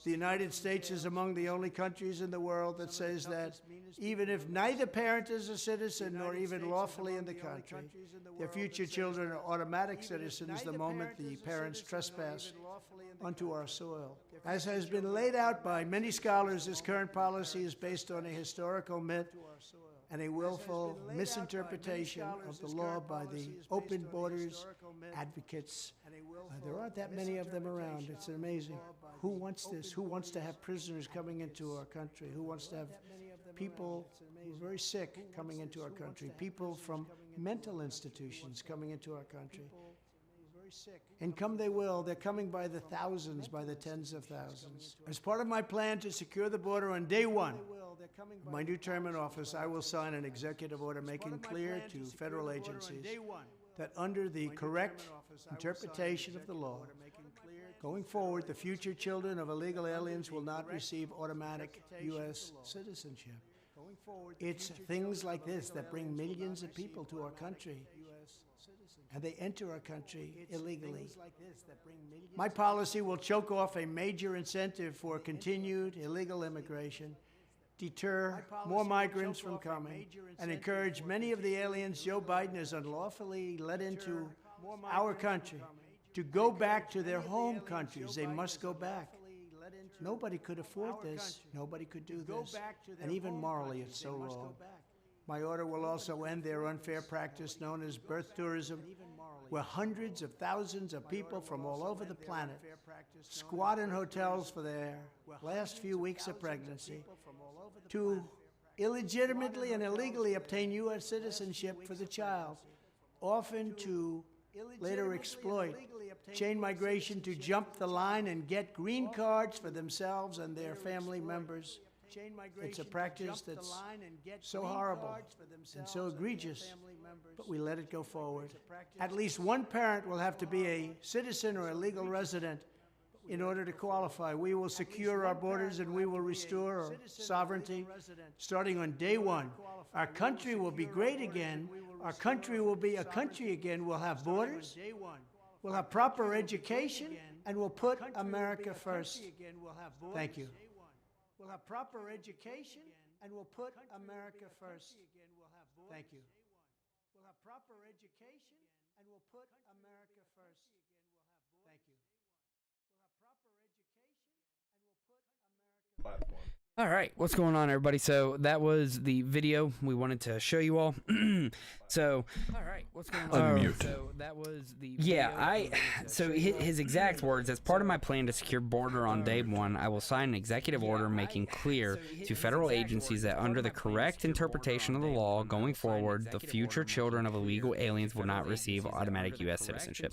The United States is among the only countries in the world that says that even if neither parent is a citizen nor even lawfully in the country, their future children are automatic citizens the moment the parents trespass onto our soil. As has been laid out by many scholars, this current policy is based on a historical myth and a willful misinterpretation of the law by the open borders advocates. There aren't that many of them around. It's amazing. Who wants this? Who wants to have prisoners coming into our country? Who wants to have people who are very sick coming into our country? People from mental institutions coming into our country? And come they will. They're coming by the thousands, by the tens of thousands. As part of my plan to secure the border on day one of my new term in office, I will sign an executive order making clear to federal agencies that under the correct interpretation of the law, going forward, the future children of illegal aliens will not receive automatic U.S. citizenship. It's things like this that bring millions of people to our country, and they enter our country illegally. My policy will choke off a major incentive for continued illegal immigration, deter more migrants from coming, and encourage many of the aliens Joe Biden has unlawfully let into our country to go back to their home countries. They must go back. Nobody could afford this. Nobody could do this. And even morally, it's so wrong. My order will also end their unfair practice known as birth tourism, where hundreds of thousands of people from all over the planet squat in hotels for their last few weeks of pregnancy to illegitimately and illegally obtain U.S. citizenship for the child, often to later exploit chain migration to jump the line and get green cards for themselves and their family members. It's a practice that's so horrible and so egregious, but we let it go forward. At least one parent will have to be a citizen or a legal resident in order to qualify. We will secure our borders and we will restore our sovereignty starting on day one. Our country will be great again. Our country will be a country again. We'll have borders. We'll have proper education, and we'll put America first. Thank you. We'll have proper education, and we'll put America first. Thank you. We'll have proper education, and we'll put America first. Thank you. We'll have proper education, and we'll put America first. All right, what's going on, everybody? So that was the video we wanted to show you all. So, all right, what's going on? Unmute. So that was the video so his exact words: as part of my plan to secure border on day one, I will sign an executive order making clear to federal agencies that under the correct interpretation of the law going forward, the future children of illegal aliens will not receive automatic U.S. citizenship.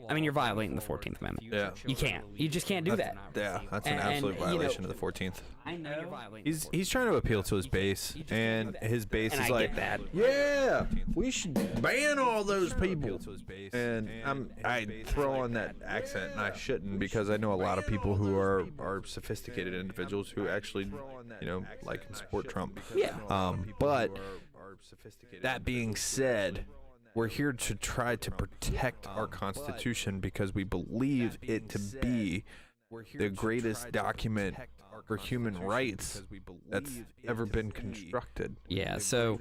I mean, you're violating the 14th Amendment. Yeah. You can't. You just can't do that. Yeah, that's an absolute violation of the 14th. I know. He's trying to appeal to his base, and his base And is I like, get that. yeah, we should ban all those people. And I throw on that accent, and I shouldn't, because I know a lot of people who are sophisticated individuals who actually, like and support Trump. Yeah. But that being said, we're here to try to protect our Constitution because we believe it to be the greatest document or human rights that's ever been constructed. Yeah, so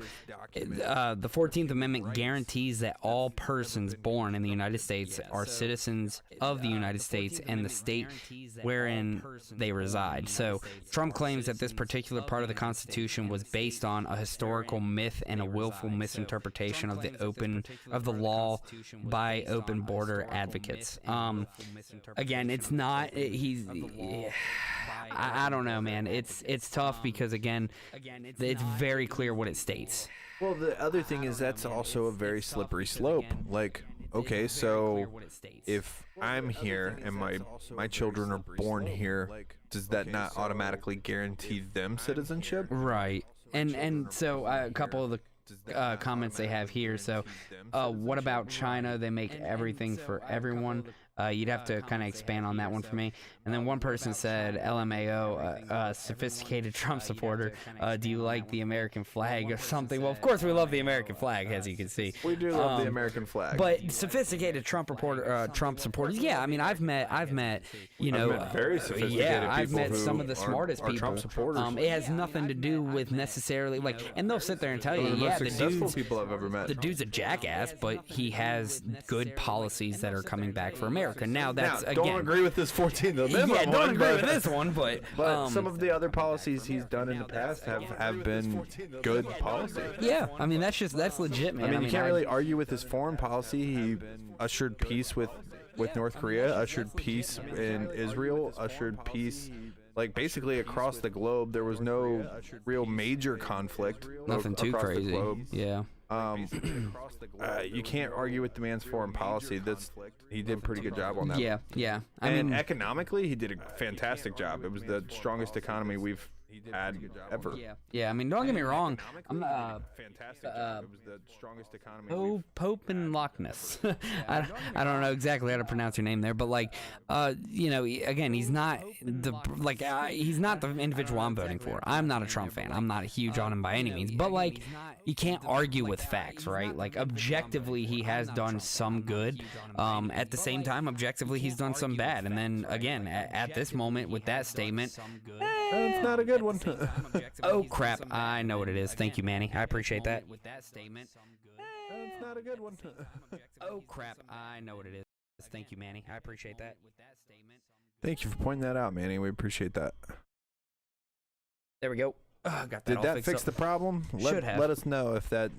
the 14th Amendment guarantees that all persons born in the United States are citizens of the United States and the state wherein they reside. So Trump claims that this particular part of the Constitution was based on a historical myth and a willful misinterpretation of the law by open border advocates. Again, it's not. I don't know, man. It's tough because again, it's very clear what it states. Well, the other thing is that's also a very slippery slope. Like, okay, so if I'm here and my children are born here, does that not automatically guarantee them citizenship? Right. And so a couple of the comments they have here. So what about China? They make everything for everyone. You'd have to kind of expand on that one for me. And then one person said, LMAO, sophisticated Trump supporter, do you like the American flag or something? Well, of course we love the American flag, as you can see. We do love the American flag. But sophisticated Trump supporters, yeah, I mean, I've met, you know, I've met very sophisticated yeah, I've people met who some of the smartest are people. Trump supporters. It has nothing to do with necessarily, like, and they'll sit there and tell you, yeah, the successful people I've ever met. The dude's a jackass, but he has good policies that are coming back for America. Now, that's, again, don't agree with this 14th Amendment. Yeah, don't agree with this one, but some of the other policies he's done in the past have been good policies. Yeah, I mean that's legit, man. I mean, you can't really argue with his foreign policy. He ushered peace with North Korea, ushered peace in Israel, ushered peace like basically across the globe. There was no real major conflict. Nothing too crazy. Yeah. You can't argue with the man's foreign policy. He did a pretty good job on that. Yeah. I mean, economically, he did a fantastic job. It was the strongest economy we've had ever. Yeah. I mean, don't get me wrong. I'm fantastic job. It was the strongest economy. Pope and Loch Ness. I don't know exactly how to pronounce your name there, but like, you know, again, he's not he's not the individual I'm voting for. I'm not a Trump fan. I'm not huge on him by any means, but like, you can't argue with facts, right? Like, objectively, he has done some good. At the same time, objectively, he's done some bad. And then again, at this moment, with that statement, it's not a good one. Oh crap! I know what it is. Thank you, Manny. I appreciate that. It's not a good one. Oh crap! I know what it is. Thank you, Manny. I appreciate that. Thank you for pointing that out, Manny. We appreciate that. There we go. Got that. Did that fix the problem? Should have. Let us know if that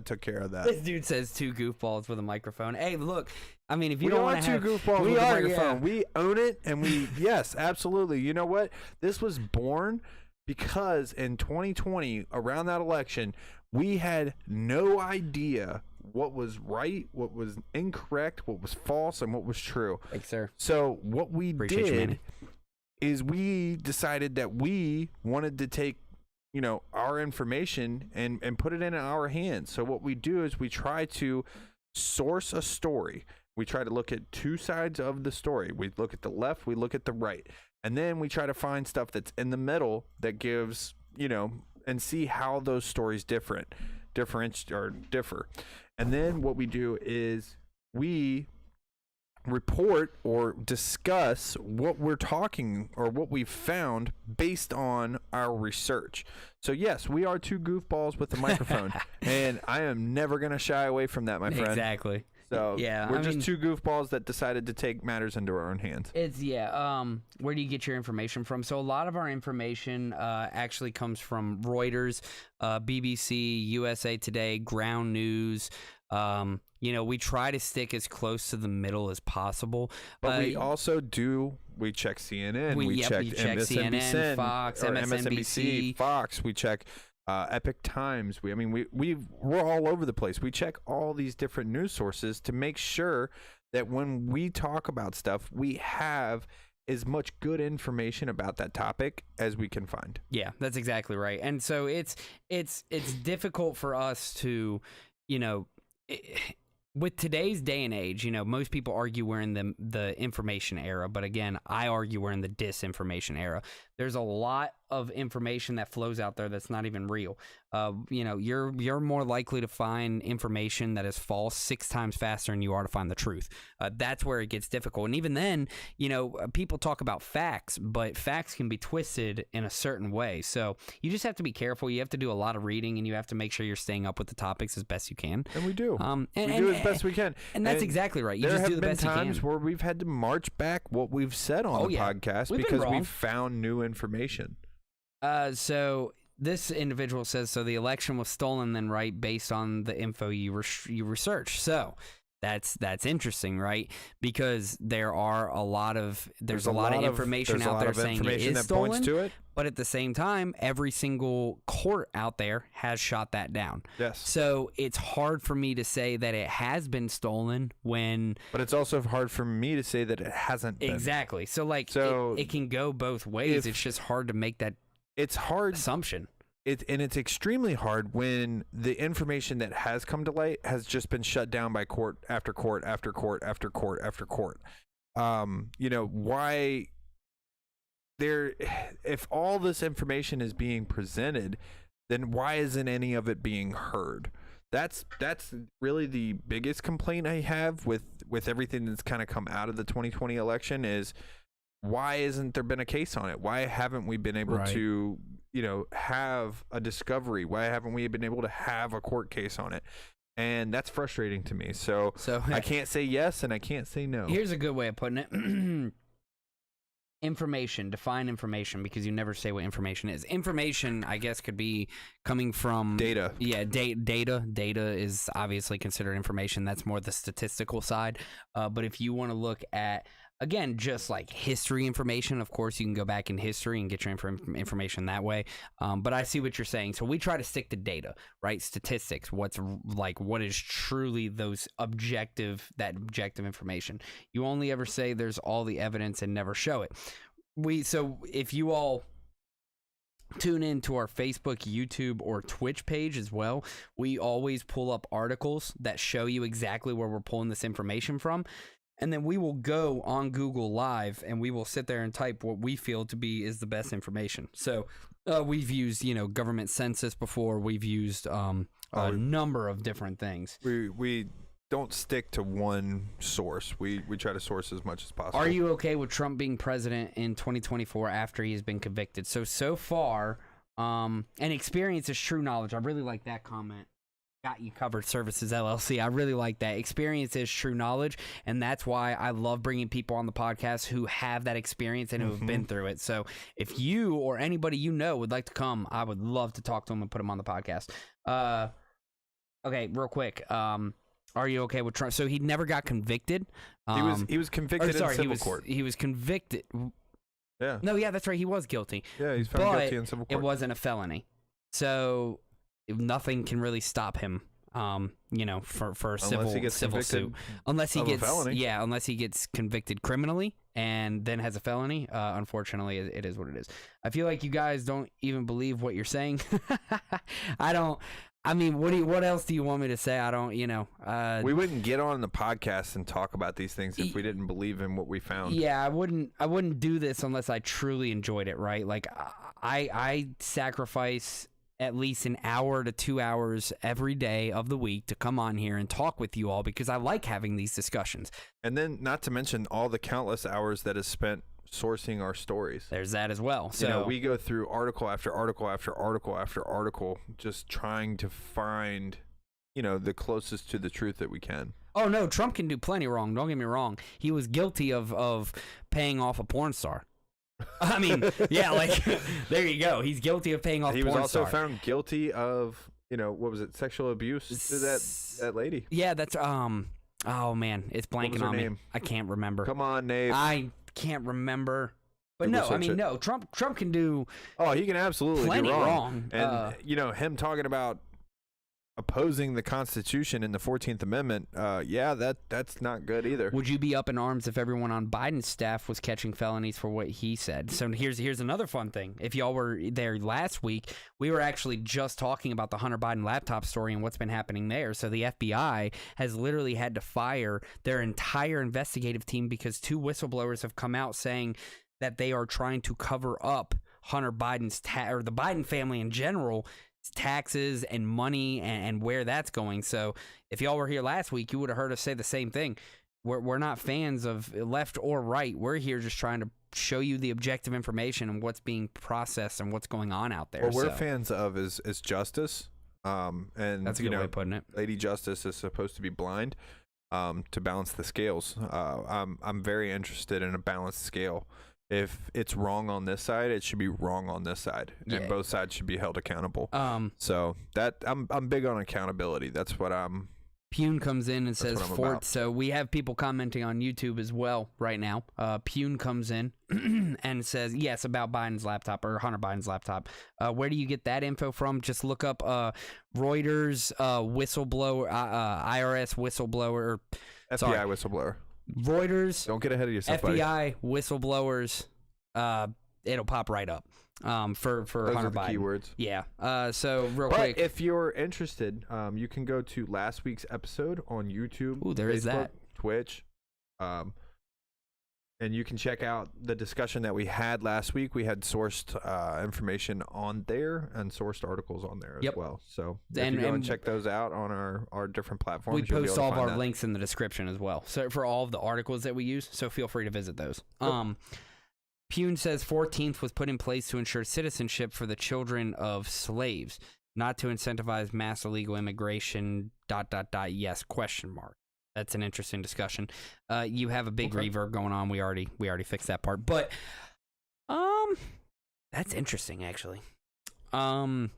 took care of that. This dude says two goofballs with a microphone. Hey, look. I mean, if you we don't want two goofballs with a microphone, yeah. We own it, and yes, absolutely. You know what? This was born because in 2020, around that election, we had no idea what was right, what was incorrect, what was false, and what was true. Thanks, sir. So what we did is we decided that we wanted to take, you know, our information and put it in our hands. So what we do is we try to source a story. We try to look at two sides of the story. We look at the left, we look at the right. And then we try to find stuff that's in the middle that gives, you know, and see how those stories differ. And then what we do is we report or discuss what we're talking or what we've found based on our research. So yes, we are two goofballs with a microphone, and I am never going to shy away from that, my friend. Exactly. So yeah, we're just two goofballs that decided to take matters into our own hands. It's where do you get your information from? So a lot of our information actually comes from Reuters, BBC, USA Today, Ground News. You know, we try to stick as close to the middle as possible. But we also we check CNN, we check MSNBC, CNN, Fox, MSNBC, Fox, we check Epic Times. We're all over the place. We check all these different news sources to make sure that when we talk about stuff, we have as much good information about that topic as we can find. Yeah, that's exactly right. And so it's difficult for us to, you know, with today's day and age, you know, most people argue we're in the information era, but again, I argue we're in the disinformation era. there's a lot of information that flows out there that's not even real. You're more likely to find information that is false 6 times faster than you are to find the truth. That's where it gets difficult. And even then, people talk about facts, but facts can be twisted in a certain way. So you just have to be careful. You have to do a lot of reading, and you have to make sure you're staying up with the topics as best you can. And we do. We do as best we can. And that's exactly right. You just do the best you can. There have been times where we've had to march back what we've said on the podcast because we've found new information. So this individual says, so the election was stolen then, right, based on the info you research. So that's interesting, right? Because there's a lot of information out there saying it is stolen, points to it. But at the same time, every single court out there has shot that down. Yes. So it's hard for me to say that it has been stolen when... But it's also hard for me to say that it hasn't been. Exactly. So it can go both ways. It's just hard to make that assumption. And it's extremely hard when the information that has come to light has just been shut down by court after court after court after court after court. Why if all this information is being presented, then why isn't any of it being heard? That's really the biggest complaint I have with everything that's kind of come out of the 2020 election is, why isn't there been a case on it? Why haven't we been able to, have a discovery? Why haven't we been able to have a court case on it? And that's frustrating to me. So I can't say yes and I can't say no. Here's a good way of putting it. Information. Define information, because you never say what information is. Information, I guess, could be coming from... Data. Yeah, data. Data is obviously considered information. That's more the statistical side. But if you want to look at... Again, just like history information, of course, you can go back in history and get your information that way. But I see what you're saying. So we try to stick to data, right? Statistics. What is truly those objective information. You only ever say there's all the evidence and never show it. So if you all tune in to our Facebook, YouTube, or Twitch page as well, we always pull up articles that show you exactly where we're pulling this information from. And then we will go on Google Live and we will sit there and type what we feel to be is the best information. So we've used, government census before. We've used a number of different things. We don't stick to one source. We try to source as much as possible. Are you okay with Trump being president in 2024 after he has been convicted? So far, and experience is true knowledge. I really like that comment. Got You Covered Services LLC. I really like that. Experience is true knowledge, and that's why I love bringing people on the podcast who have that experience and who have been through it. So if you or anybody would like to come, I would love to talk to them and put them on the podcast. Okay, real quick. Are you okay with Trump? So he never got convicted. He was convicted in civil court. He was convicted. Yeah. No, yeah, that's right. He was guilty. Yeah, he's found guilty in civil court. It wasn't a felony. So nothing can really stop him, for a civil suit. Unless he gets convicted criminally and then has a felony. Unfortunately, it is what it is. I feel like you guys don't even believe what you're saying. I don't. I mean, what else do you want me to say? I don't, we wouldn't get on the podcast and talk about these things if we didn't believe in what we found. Yeah, I wouldn't do this unless I truly enjoyed it, right? Like I sacrifice at least an hour to 2 hours every day of the week to come on here and talk with you all because I like having these discussions. And then not to mention all the countless hours that is spent sourcing our stories. There's that as well. So we go through article after article after article after article just trying to find, the closest to the truth that we can. Oh, no, Trump can do plenty wrong. Don't get me wrong. He was guilty of paying off a porn star. I mean, yeah, there you go. He's guilty of paying off porn star. He was also found guilty of, what was it, sexual abuse to that lady. Yeah, that's, oh, man, it's blanking on me. I can't remember. Come on, Nate. I can't remember. But no, Trump can do he can absolutely plenty do wrong. And, him talking about opposing the Constitution in the 14th Amendment, that's not good either. Would you be up in arms if everyone on Biden's staff was catching felonies for what he said? So here's another fun thing. If y'all were there last week, we were actually just talking about the Hunter Biden laptop story and what's been happening there. So the FBI has literally had to fire their entire investigative team because 2 whistleblowers have come out saying that they are trying to cover up Hunter Biden's or the Biden family in general, taxes and money and where that's going. So if y'all were here last week, you would have heard us say the same thing. We're not fans of left or right. We're here just trying to show you the objective information and what's being processed and what's going on out there. What we're fans of is justice. And that's a good way of putting it. Lady Justice is supposed to be blind to balance the scales. I'm very interested in a balanced scale. If it's wrong on this side, it should be wrong on this side, and both sides should be held accountable. So that I'm big on accountability. That's what I'm. Pune comes in and says Fort. So we have people commenting on YouTube as well right now. Pune comes in and says, yes, about Biden's laptop or Hunter Biden's laptop. Where do you get that info from? Just look up Reuters whistleblower, IRS whistleblower. FBI whistleblower. Reuters. Don't get ahead of yourself, FBI whistleblowers. It'll pop right up. For Those Hunter are the Biden. keywords. Yeah. So real but quick, if you're interested, you can go to last week's episode on YouTube. Ooh, there Facebook, is that. Twitch, and you can check out the discussion that we had last week. We had sourced information on there and sourced articles on there as well. So if you go and check those out on our different platforms, we post all of our links in the description as well. So for all of the articles that we use, so feel free to visit those. Yep. Pune says 14th was put in place to ensure citizenship for the children of slaves, not to incentivize mass illegal immigration. ... Yes? ? That's an interesting discussion. You have a big reverb going on. We already fixed that part, but that's interesting actually. When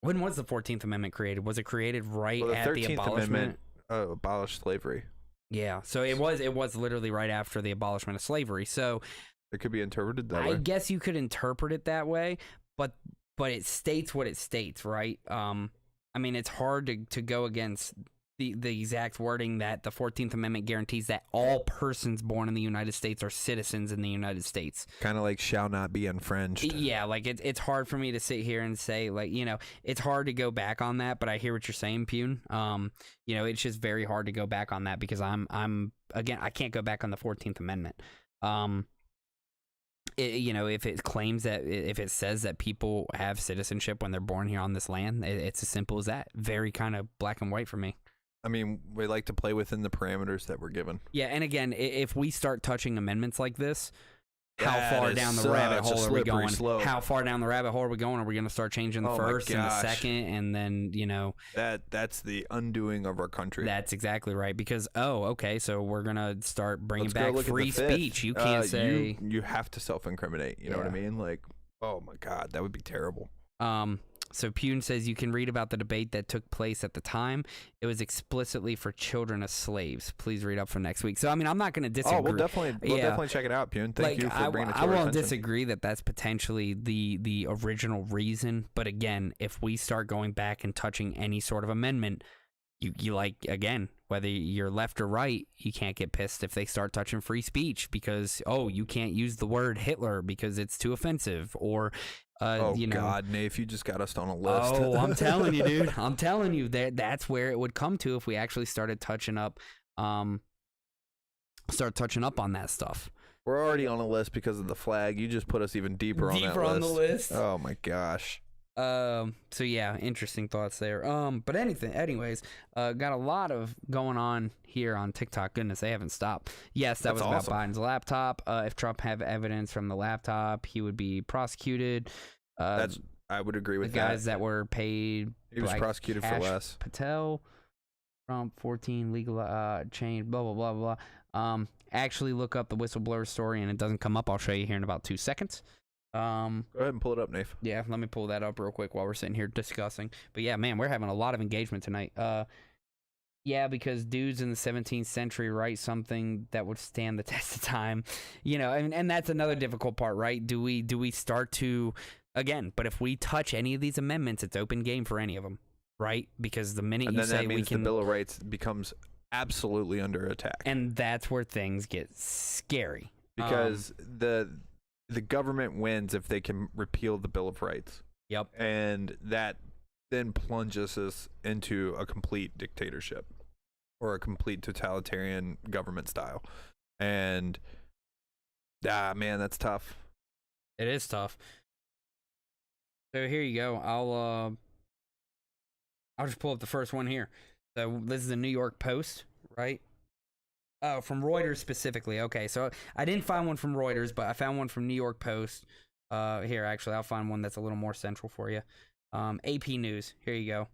was the 14th Amendment created? Was it created right at the 13th abolishment? Amendment abolished slavery. Yeah, so it was literally right after the abolishment of slavery. So it could be interpreted that way. I guess you could interpret it that way, but it states what it states, right? I mean, it's hard to go against the exact wording that the 14th Amendment guarantees that all persons born in the United States are citizens in the United States. Kind of like shall not be infringed. Yeah, like it's hard for me to sit here and say, like, you know, it's hard to go back on that, but I hear what you're saying, Pune. You know, it's just very hard to go back on that because I'm again, I can't go back on the 14th Amendment. You know, if it claims that, if it says that people have citizenship when they're born here on this land, it's as simple as that. Very kind of black and white for me. I mean, we like to play within the parameters that we're given. Yeah, and again, if we start touching amendments like this, how far down the such rabbit hole a are we going? slope. How far down the rabbit hole are we going? Are we going to start changing the first and the second, and then, you know, that's the undoing of our country. That's exactly right. Because okay, so we're gonna start bringing back free speech. You can't say you have to self-incriminate. You know what I mean? Like, oh my God, that would be terrible. So Pune says you can read about the debate that took place at the time. It was explicitly for children of slaves. Please read up for next week. So, I mean, I'm not going to disagree. Oh, we'll definitely check it out, Pune. Thank you for bringing it to our attention. I won't attention. disagree that that's potentially the original reason. But again, if we start going back and touching any sort of amendment, you like, again, whether you're left or right, you can't get pissed if they start touching free speech because, you can't use the word Hitler because it's too offensive, or you know, God, Nate, you just got us on a list. Oh, I'm telling you, dude. I'm telling you that's where it would come to if we actually started touching up on that stuff. We're already on a list because of the flag. You just put us even deeper on that list. Deeper on the list. Oh my gosh. So yeah, interesting thoughts there. But anyways, got a lot of going on here on TikTok. Goodness, they haven't stopped. Yes, that was awesome. About Biden's laptop. If Trump had evidence from the laptop, he would be prosecuted. I would agree with the guys that were paid. He was prosecuted for less. Patel, Trump 14 legal change. Blah blah blah blah. Actually, look up the whistleblower story, and it doesn't come up. I'll show you here in about 2 seconds. Go ahead and pull it up, Nafe. Yeah, let me pull that up real quick while we're sitting here discussing. But yeah, man, we're having a lot of engagement tonight. Yeah, because dudes in the 17th century write something that would stand the test of time, you know, and that's another difficult part, right? Do we start to, again, but if we touch any of these amendments, it's open game for any of them, right? Because the minute you say that means we can, the Bill of Rights becomes absolutely under attack, and that's where things get scary because the government wins if they can repeal the Bill of Rights. Yep. And that then plunges us into a complete dictatorship or a complete totalitarian government style. And man, that's tough. It is tough. So here you go. I'll just pull up the first one here. So this is the New York Post, right? Oh, from Reuters specifically. Okay, so I didn't find one from Reuters, but I found one from New York Post. Here, actually, I'll find one that's a little more central for you. AP News. Here you go.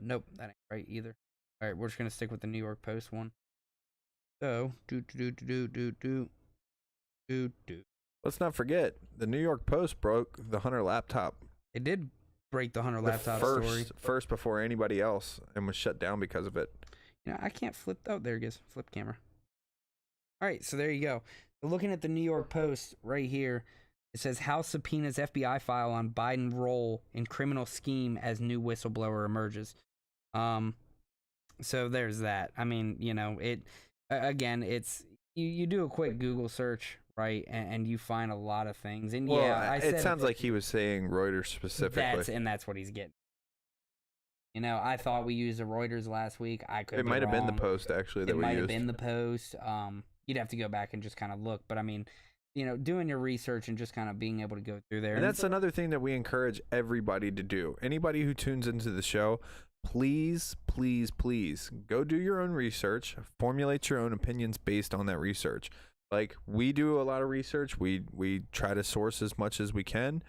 Nope, that ain't right either. All right, we're just gonna stick with the New York Post one. So, Let's not forget, the New York Post broke the Hunter laptop. It did break the Hunter laptop story. First before anybody else, and was shut down because of it. You know, I can't flip. Oh, there it is. Flip camera. All right, so there you go. Looking at the New York Post right here, it says House subpoenas FBI file on Biden role in criminal scheme as new whistleblower emerges. So there's that. I mean, you know, again, it's you do a quick Google search, right, and you find a lot of things. And well, yeah, it sounds like he was saying Reuters specifically. That's what he's getting. You know, I thought we used the Reuters last week. I could. It might have been the Post actually that we used. It might have been the Post. You'd have to go back and just kind of look, but I mean, you know, doing your research and just kind of being able to go through there. And that's another thing that we encourage everybody to do. Anybody who tunes into the show, please, please, please go do your own research, formulate your own opinions based on that research. Like, we do a lot of research. We try to source as much as we can,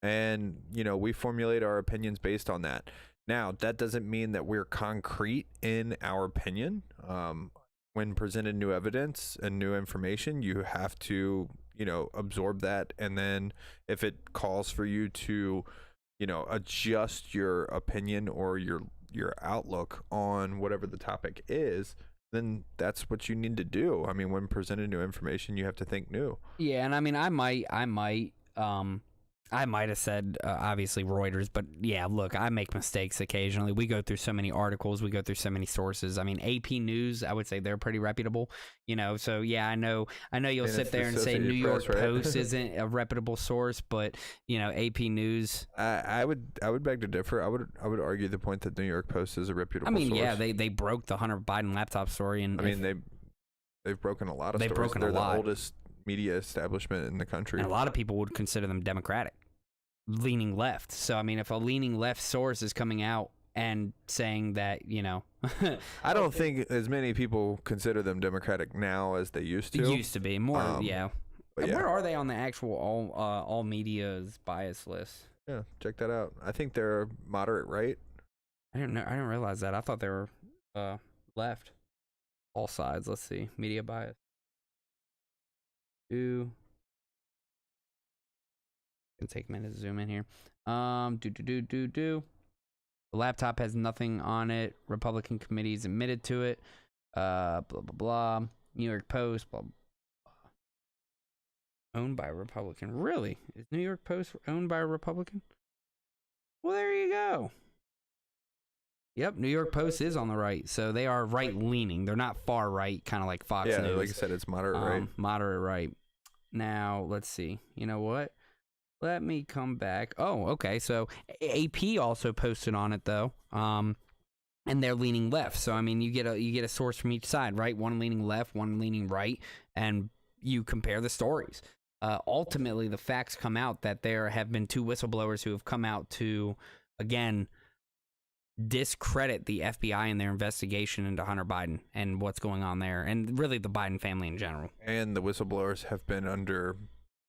and, you know, we formulate our opinions based on that. Now, that doesn't mean that we're concrete in our opinion. When presented new evidence and new information, you have to, you know, absorb that. And then if it calls for you to, you know, adjust your opinion or your outlook on whatever the topic is, then that's what you need to do. I mean, when presented new information, you have to think new. Yeah, and I mean, I might have said, obviously, Reuters, but yeah, look, I make mistakes occasionally. We go through so many articles. We go through so many sources. I mean, AP News, I would say they're pretty reputable, you know, so yeah, I know you'll sit there and say New York Post isn't a reputable source, but, you know, AP News. I would beg to differ. I would argue the point that New York Post is a reputable source. Yeah, they broke the Hunter Biden laptop story. And I mean, they've broken a lot of stories. They've broken a lot. They're the oldest media establishment in the country. And a lot of people would consider them Democratic, leaning left. So, I mean, if a leaning left source is coming out and saying that, you know... I don't think as many people consider them Democratic now as they used to. It used to be. More, yeah. Yeah. Where are they on the actual all media's bias list? Yeah, check that out. I think they're moderate right. I didn't realize that. I thought they were left. All sides. Let's see. Media bias. It'll take a minute to zoom in here. The laptop has nothing on it. Republican committees admitted to it. Blah blah blah. New York Post. Blah, blah, blah. Owned by a Republican. Really? Is New York Post owned by a Republican? Well, there you go. Yep, New York Post is on the right, so they are right-leaning. They're not far right, kind of like Fox News. Yeah, like I said, it's moderate right. Moderate right. Now, let's see. You know what? Let me come back. Oh, okay. So AP also posted on it though, and they're leaning left. So I mean, you get a source from each side, right? One leaning left, one leaning right, and you compare the stories. Ultimately, the facts come out that there have been two whistleblowers who have come out to, again, discredit the FBI and their investigation into Hunter Biden and what's going on there, and really the Biden family in general. And the whistleblowers have been under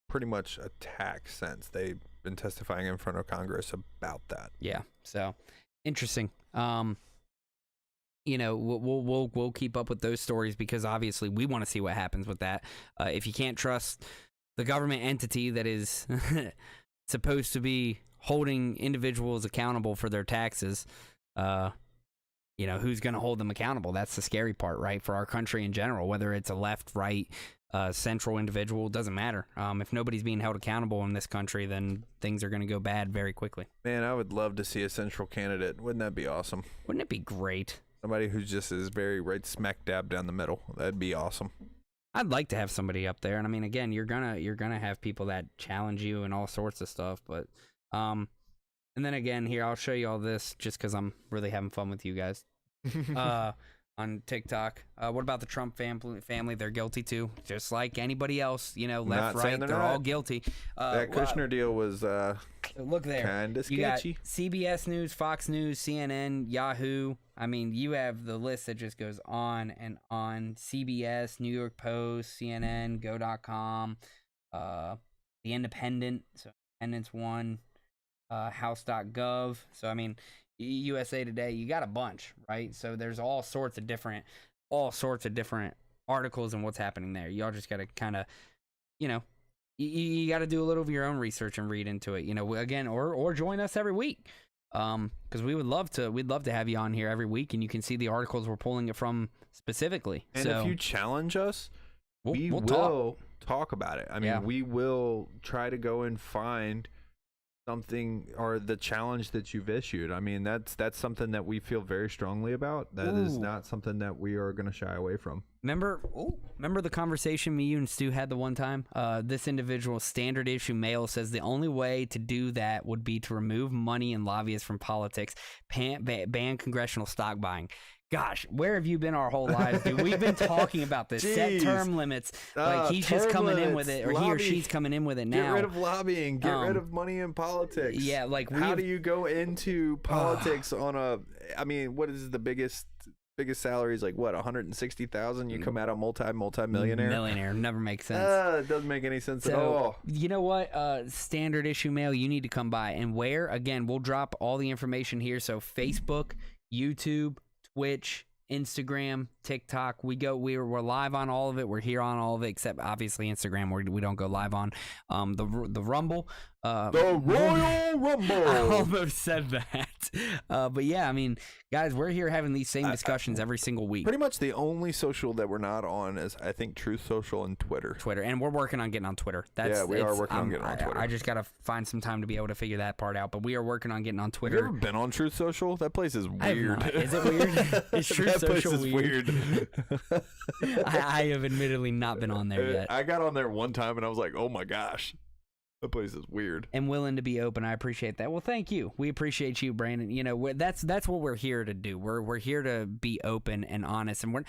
pretty much attack since they've been testifying in front of Congress about that. Yeah, so interesting. You know, we'll keep up with those stories because obviously we want to see what happens with that. If you can't trust the government entity that is supposed to be holding individuals accountable for their taxes, you know, who's going to hold them accountable? That's the scary part, right? For our country in general, whether it's a left, right, central individual, doesn't matter. If nobody's being held accountable in this country, then things are going to go bad very quickly. Man, I would love to see a central candidate. Wouldn't that be awesome? Wouldn't it be great? Somebody who just is very right smack dab down the middle. That'd be awesome. I'd like to have somebody up there, and I mean, again, you're gonna have people that challenge you and all sorts of stuff, but and then again, here I'll show you all this just because I'm really having fun with you guys. On on TikTok. What about the Trump family? They're guilty too, just like anybody else. Left, Not saying right, they're all not. guilty. That Kushner deal was look there, kind of you got sketchy. CBS News, Fox News, CNN, Yahoo. I mean, you have the list that just goes on and on. CBS, New York Post, CNN, Go.com, The Independent, so Independence One, House.gov. So I mean, USA Today. You got a bunch, right? So there's all sorts of different articles and what's happening there. Y'all just got to kind of, you got to do a little of your own research and read into it. Again, or join us every week. Because we'd love to have you on here every week, and you can see the articles we're pulling it from specifically. And so if you challenge us, we we'll will talk about it. I mean, Yeah. we will try to go and find something or the challenge that you've issued. I mean, that's something that we feel very strongly about. That is not something that we are going to shy away from. Remember the conversation me, you, and Stu had the one time? This individual, Standard Issue Mail, says the only way to do that would be to remove money and lobbyists from politics, ban congressional stock buying. Gosh, where have you been our whole lives, dude? We've been talking about this. Set term limits. Like, he's just coming in with it, or he or she's coming in with it now. Get rid of lobbying. Get rid of money in politics. Yeah, like how do you go into politics on a? I mean, what is the biggest salaries? Like what? 160,000. You come out a multi-millionaire. Millionaire never makes sense. It doesn't make any sense at all. You know what? Standard Issue Mail. You need to come by, and where again? We'll drop all the information here. So Facebook, YouTube, Twitch, Instagram, TikTok. We're live on all of it. We're here on all of it, except obviously Instagram, where we don't go live on. The Rumble. The Royal Rumble. I almost said that. But yeah, I mean, guys, we're here having these same discussions every single week. Pretty much the only social that we're not on is, I think, Truth Social and Twitter. And we're working on getting on Twitter. We are working on getting on Twitter. I just got to find some time to be able to figure that part out, but we are working on getting on Twitter. Have you ever been on Truth Social? That place is weird. Is it weird? Is Truth that place Social is weird? I have admittedly not been on there yet. I got on there one time and I was like, oh my gosh, that place is weird. And willing to be open. I appreciate that. Well, thank you. We appreciate you, Brandon. That's what we're here to do. We're here to be open and honest. And we're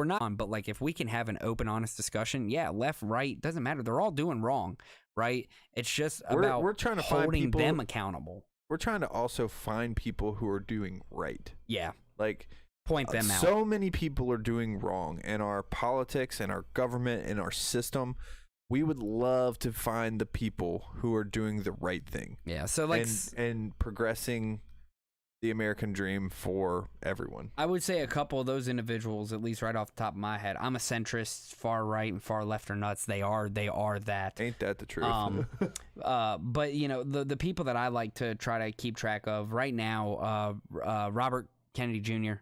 not on, but like if we can have an open, honest discussion, yeah, left, right, doesn't matter. They're all doing wrong, right? It's just about we're trying to holding find people, them accountable. We're trying to also find people who are doing right. Yeah. Like point them out. So many people are doing wrong in our politics and our government and our system. We would love to find the people who are doing the right thing. Yeah. So like and progressing the American dream for everyone. I would say a couple of those individuals, at least right off the top of my head. I'm a centrist, far right and far left are nuts. They are that. Ain't that the truth? But the people that I like to try to keep track of right now, Robert Kennedy Jr.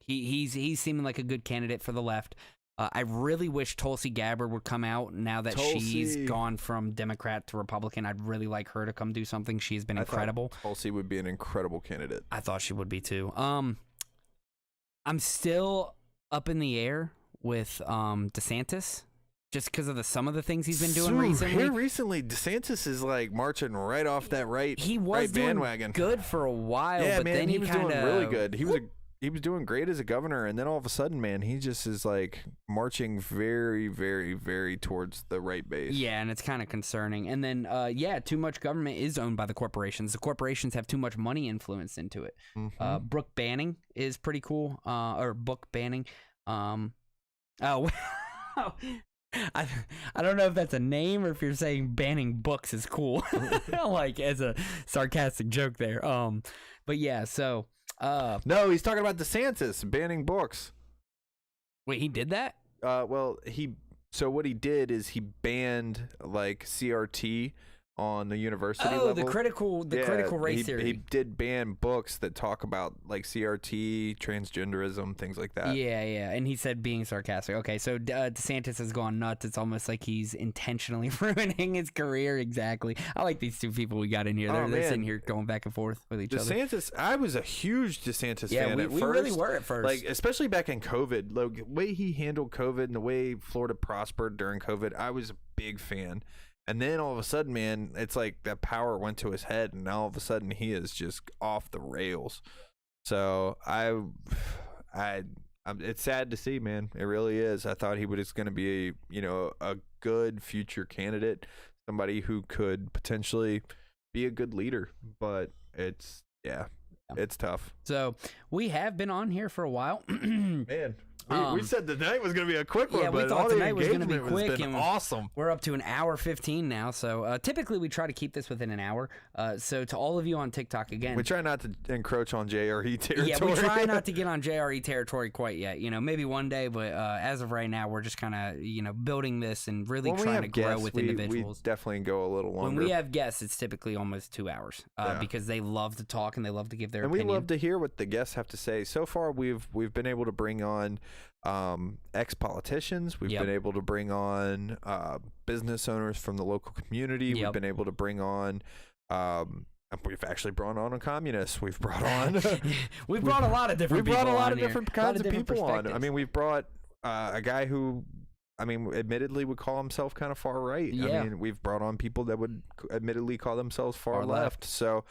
He's seeming like a good candidate for the left. I really wish Tulsi Gabbard would come out now that she's gone from Democrat to Republican. I'd really like her to come do something. She's been incredible. Tulsi would be an incredible candidate. I thought she would be too. I'm still up in the air with DeSantis, just because of some of the things he's been doing recently. Here recently, DeSantis is like marching right off that He was doing bandwagon. Good for a while, but man, then he was kind doing of really good. He was doing great as a governor, and then all of a sudden, man, he just is like marching very, very, very towards the right base. Yeah, and it's kind of concerning. And then, too much government is owned by the corporations. The corporations have too much money influenced into it. Mm-hmm. Book banning is pretty cool, or book banning. I don't know if that's a name or if you're saying banning books is cool, like as a sarcastic joke there. But yeah, so. No, he's talking about DeSantis banning books. Wait, he did that? So what he did is he banned like CRT on the university level. Oh, the critical race theory. He did ban books that talk about like CRT, transgenderism, things like that. Yeah, and he said being sarcastic. Okay, so DeSantis has gone nuts. It's almost like he's intentionally ruining his career. Exactly. I like these two people we got in here. They're sitting here going back and forth with each other. DeSantis, I was a huge DeSantis fan at first. We really were at first. Like, especially back in COVID. Like, the way he handled COVID and the way Florida prospered during COVID, I was a big fan. And then all of a sudden, man, it's like that power went to his head, and now all of a sudden he is just off the rails. So I it's sad to see, man. It really is. I thought he was going to be a good future candidate, somebody who could potentially be a good leader, but it's tough. So we have been on here for a while. Man, we said tonight was going to be a quick one, yeah, we but thought all tonight the was going to be engagement quick, has been and awesome. We're up to an hour 15 now. So typically we try to keep this within an hour. So to all of you on TikTok, again, We try not to encroach on JRE territory. yeah, we try not to get on JRE territory quite yet. Maybe one day, but as of right now, we're just kind of building this and really When we trying have to grow guests, with we individuals. definitely go a little longer. When we have guests, it's typically almost 2 hours because they love to talk and they love to give their opinion. We love to hear what the guests have to say. So far, we've been able to bring on ex-politicians. We've been able to bring on business owners from the local community. We've been able to bring on we've actually brought on a communist. We've brought on we've brought a lot of different people. We've brought a lot of here. different kinds of different people on. I perspectives. mean, we've brought a guy who admittedly would call himself kind of far right. Yeah. I mean, we've brought on people that would admittedly call themselves far left. So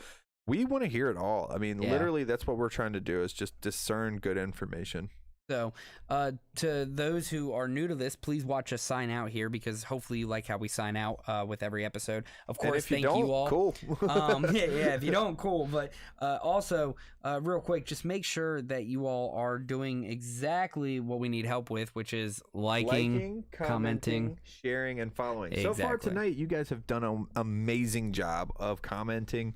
we want to hear it all. I mean, literally, that's what we're trying to do, is just discern good information. So, to those who are new to this, please watch us sign out here, because hopefully you like how we sign out with every episode. Of course, if you thank don't, you all. cool. If you don't, cool. But also, real quick, just make sure that you all are doing exactly what we need help with, which is liking, commenting, sharing, and following. Exactly. So far tonight, you guys have done an amazing job of commenting.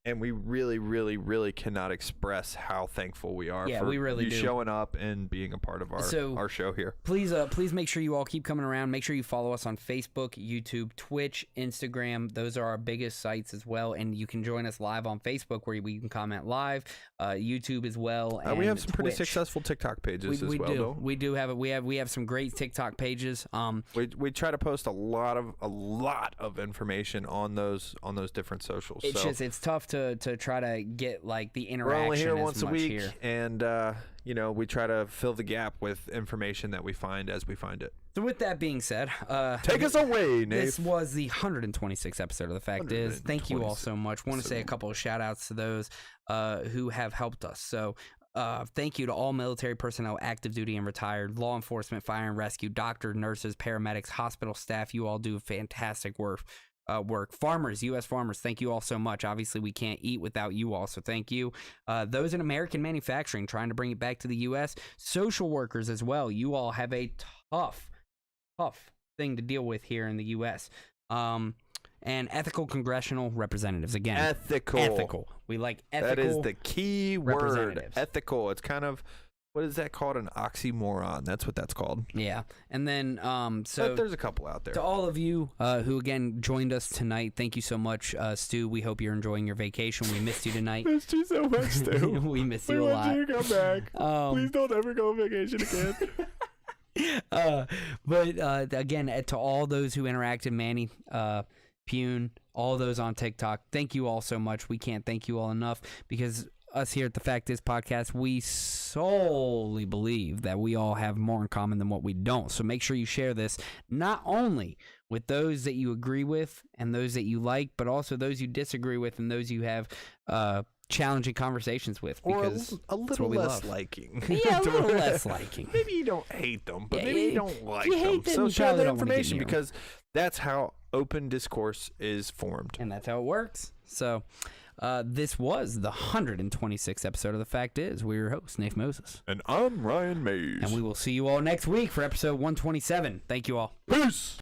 And we really, really, really cannot express how thankful we are for we really you do. Showing up and being a part of our show here. Please make sure you all keep coming around. Make sure you follow us on Facebook, YouTube, Twitch, Instagram. Those are our biggest sites as well. And you can join us live on Facebook, where we can comment live. YouTube as well. And we have some pretty Twitch. Successful TikTok pages as well. Though. We do have it. We have some great TikTok pages. We try to post a lot of information on those different socials. It's tough to try to get like the interaction. We're only here as once a much week, here. and we try to fill the gap with information that we find as we find it. So with that being said, take us away, Nate. This was the 126th episode of The Fact Is. Thank you all so much. Want to say a couple of shout outs to those who have helped us. So thank you to all military personnel, active duty and retired, law enforcement, fire and rescue, doctors, nurses, paramedics, hospital staff. You all do fantastic work. Farmers, U.S. farmers, thank you all so much. Obviously, we can't eat without you all, so thank you. Those in American manufacturing, trying to bring it back to the U.S. Social workers as well. You all have a tough thing to deal with here in the U.S. And ethical congressional representatives. Again, ethical. We like ethical. That is the key word. Ethical. It's kind of, what is that called? An oxymoron. That's what that's called. Yeah. And then, but there's a couple out there. To all of you who, again, joined us tonight, thank you so much. Stu, we hope you're enjoying your vacation. We missed you tonight. Missed you so much, Stu. We missed you a lot. We want you to come back. Please don't ever go on vacation again. But again, to all those who interacted, Manny, Pune, all those on TikTok, thank you all so much. We can't thank you all enough, because us here at the Fact Is podcast, we solely believe that we all have more in common than what we don't. So make sure you share this, not only with those that you agree with and those that you like, but also those you disagree with and those you have challenging conversations with, because or a little less liking. Yeah, a little less liking. Maybe you don't hate them, but maybe you don't like them. Them, so share the information, because that's how open discourse is formed. And that's how it works. So this was the 126th episode of The Fact Is. We're your host, Nath Moses. And I'm Ryan Mays. And we will see you all next week for episode 127. Thank you all. Peace.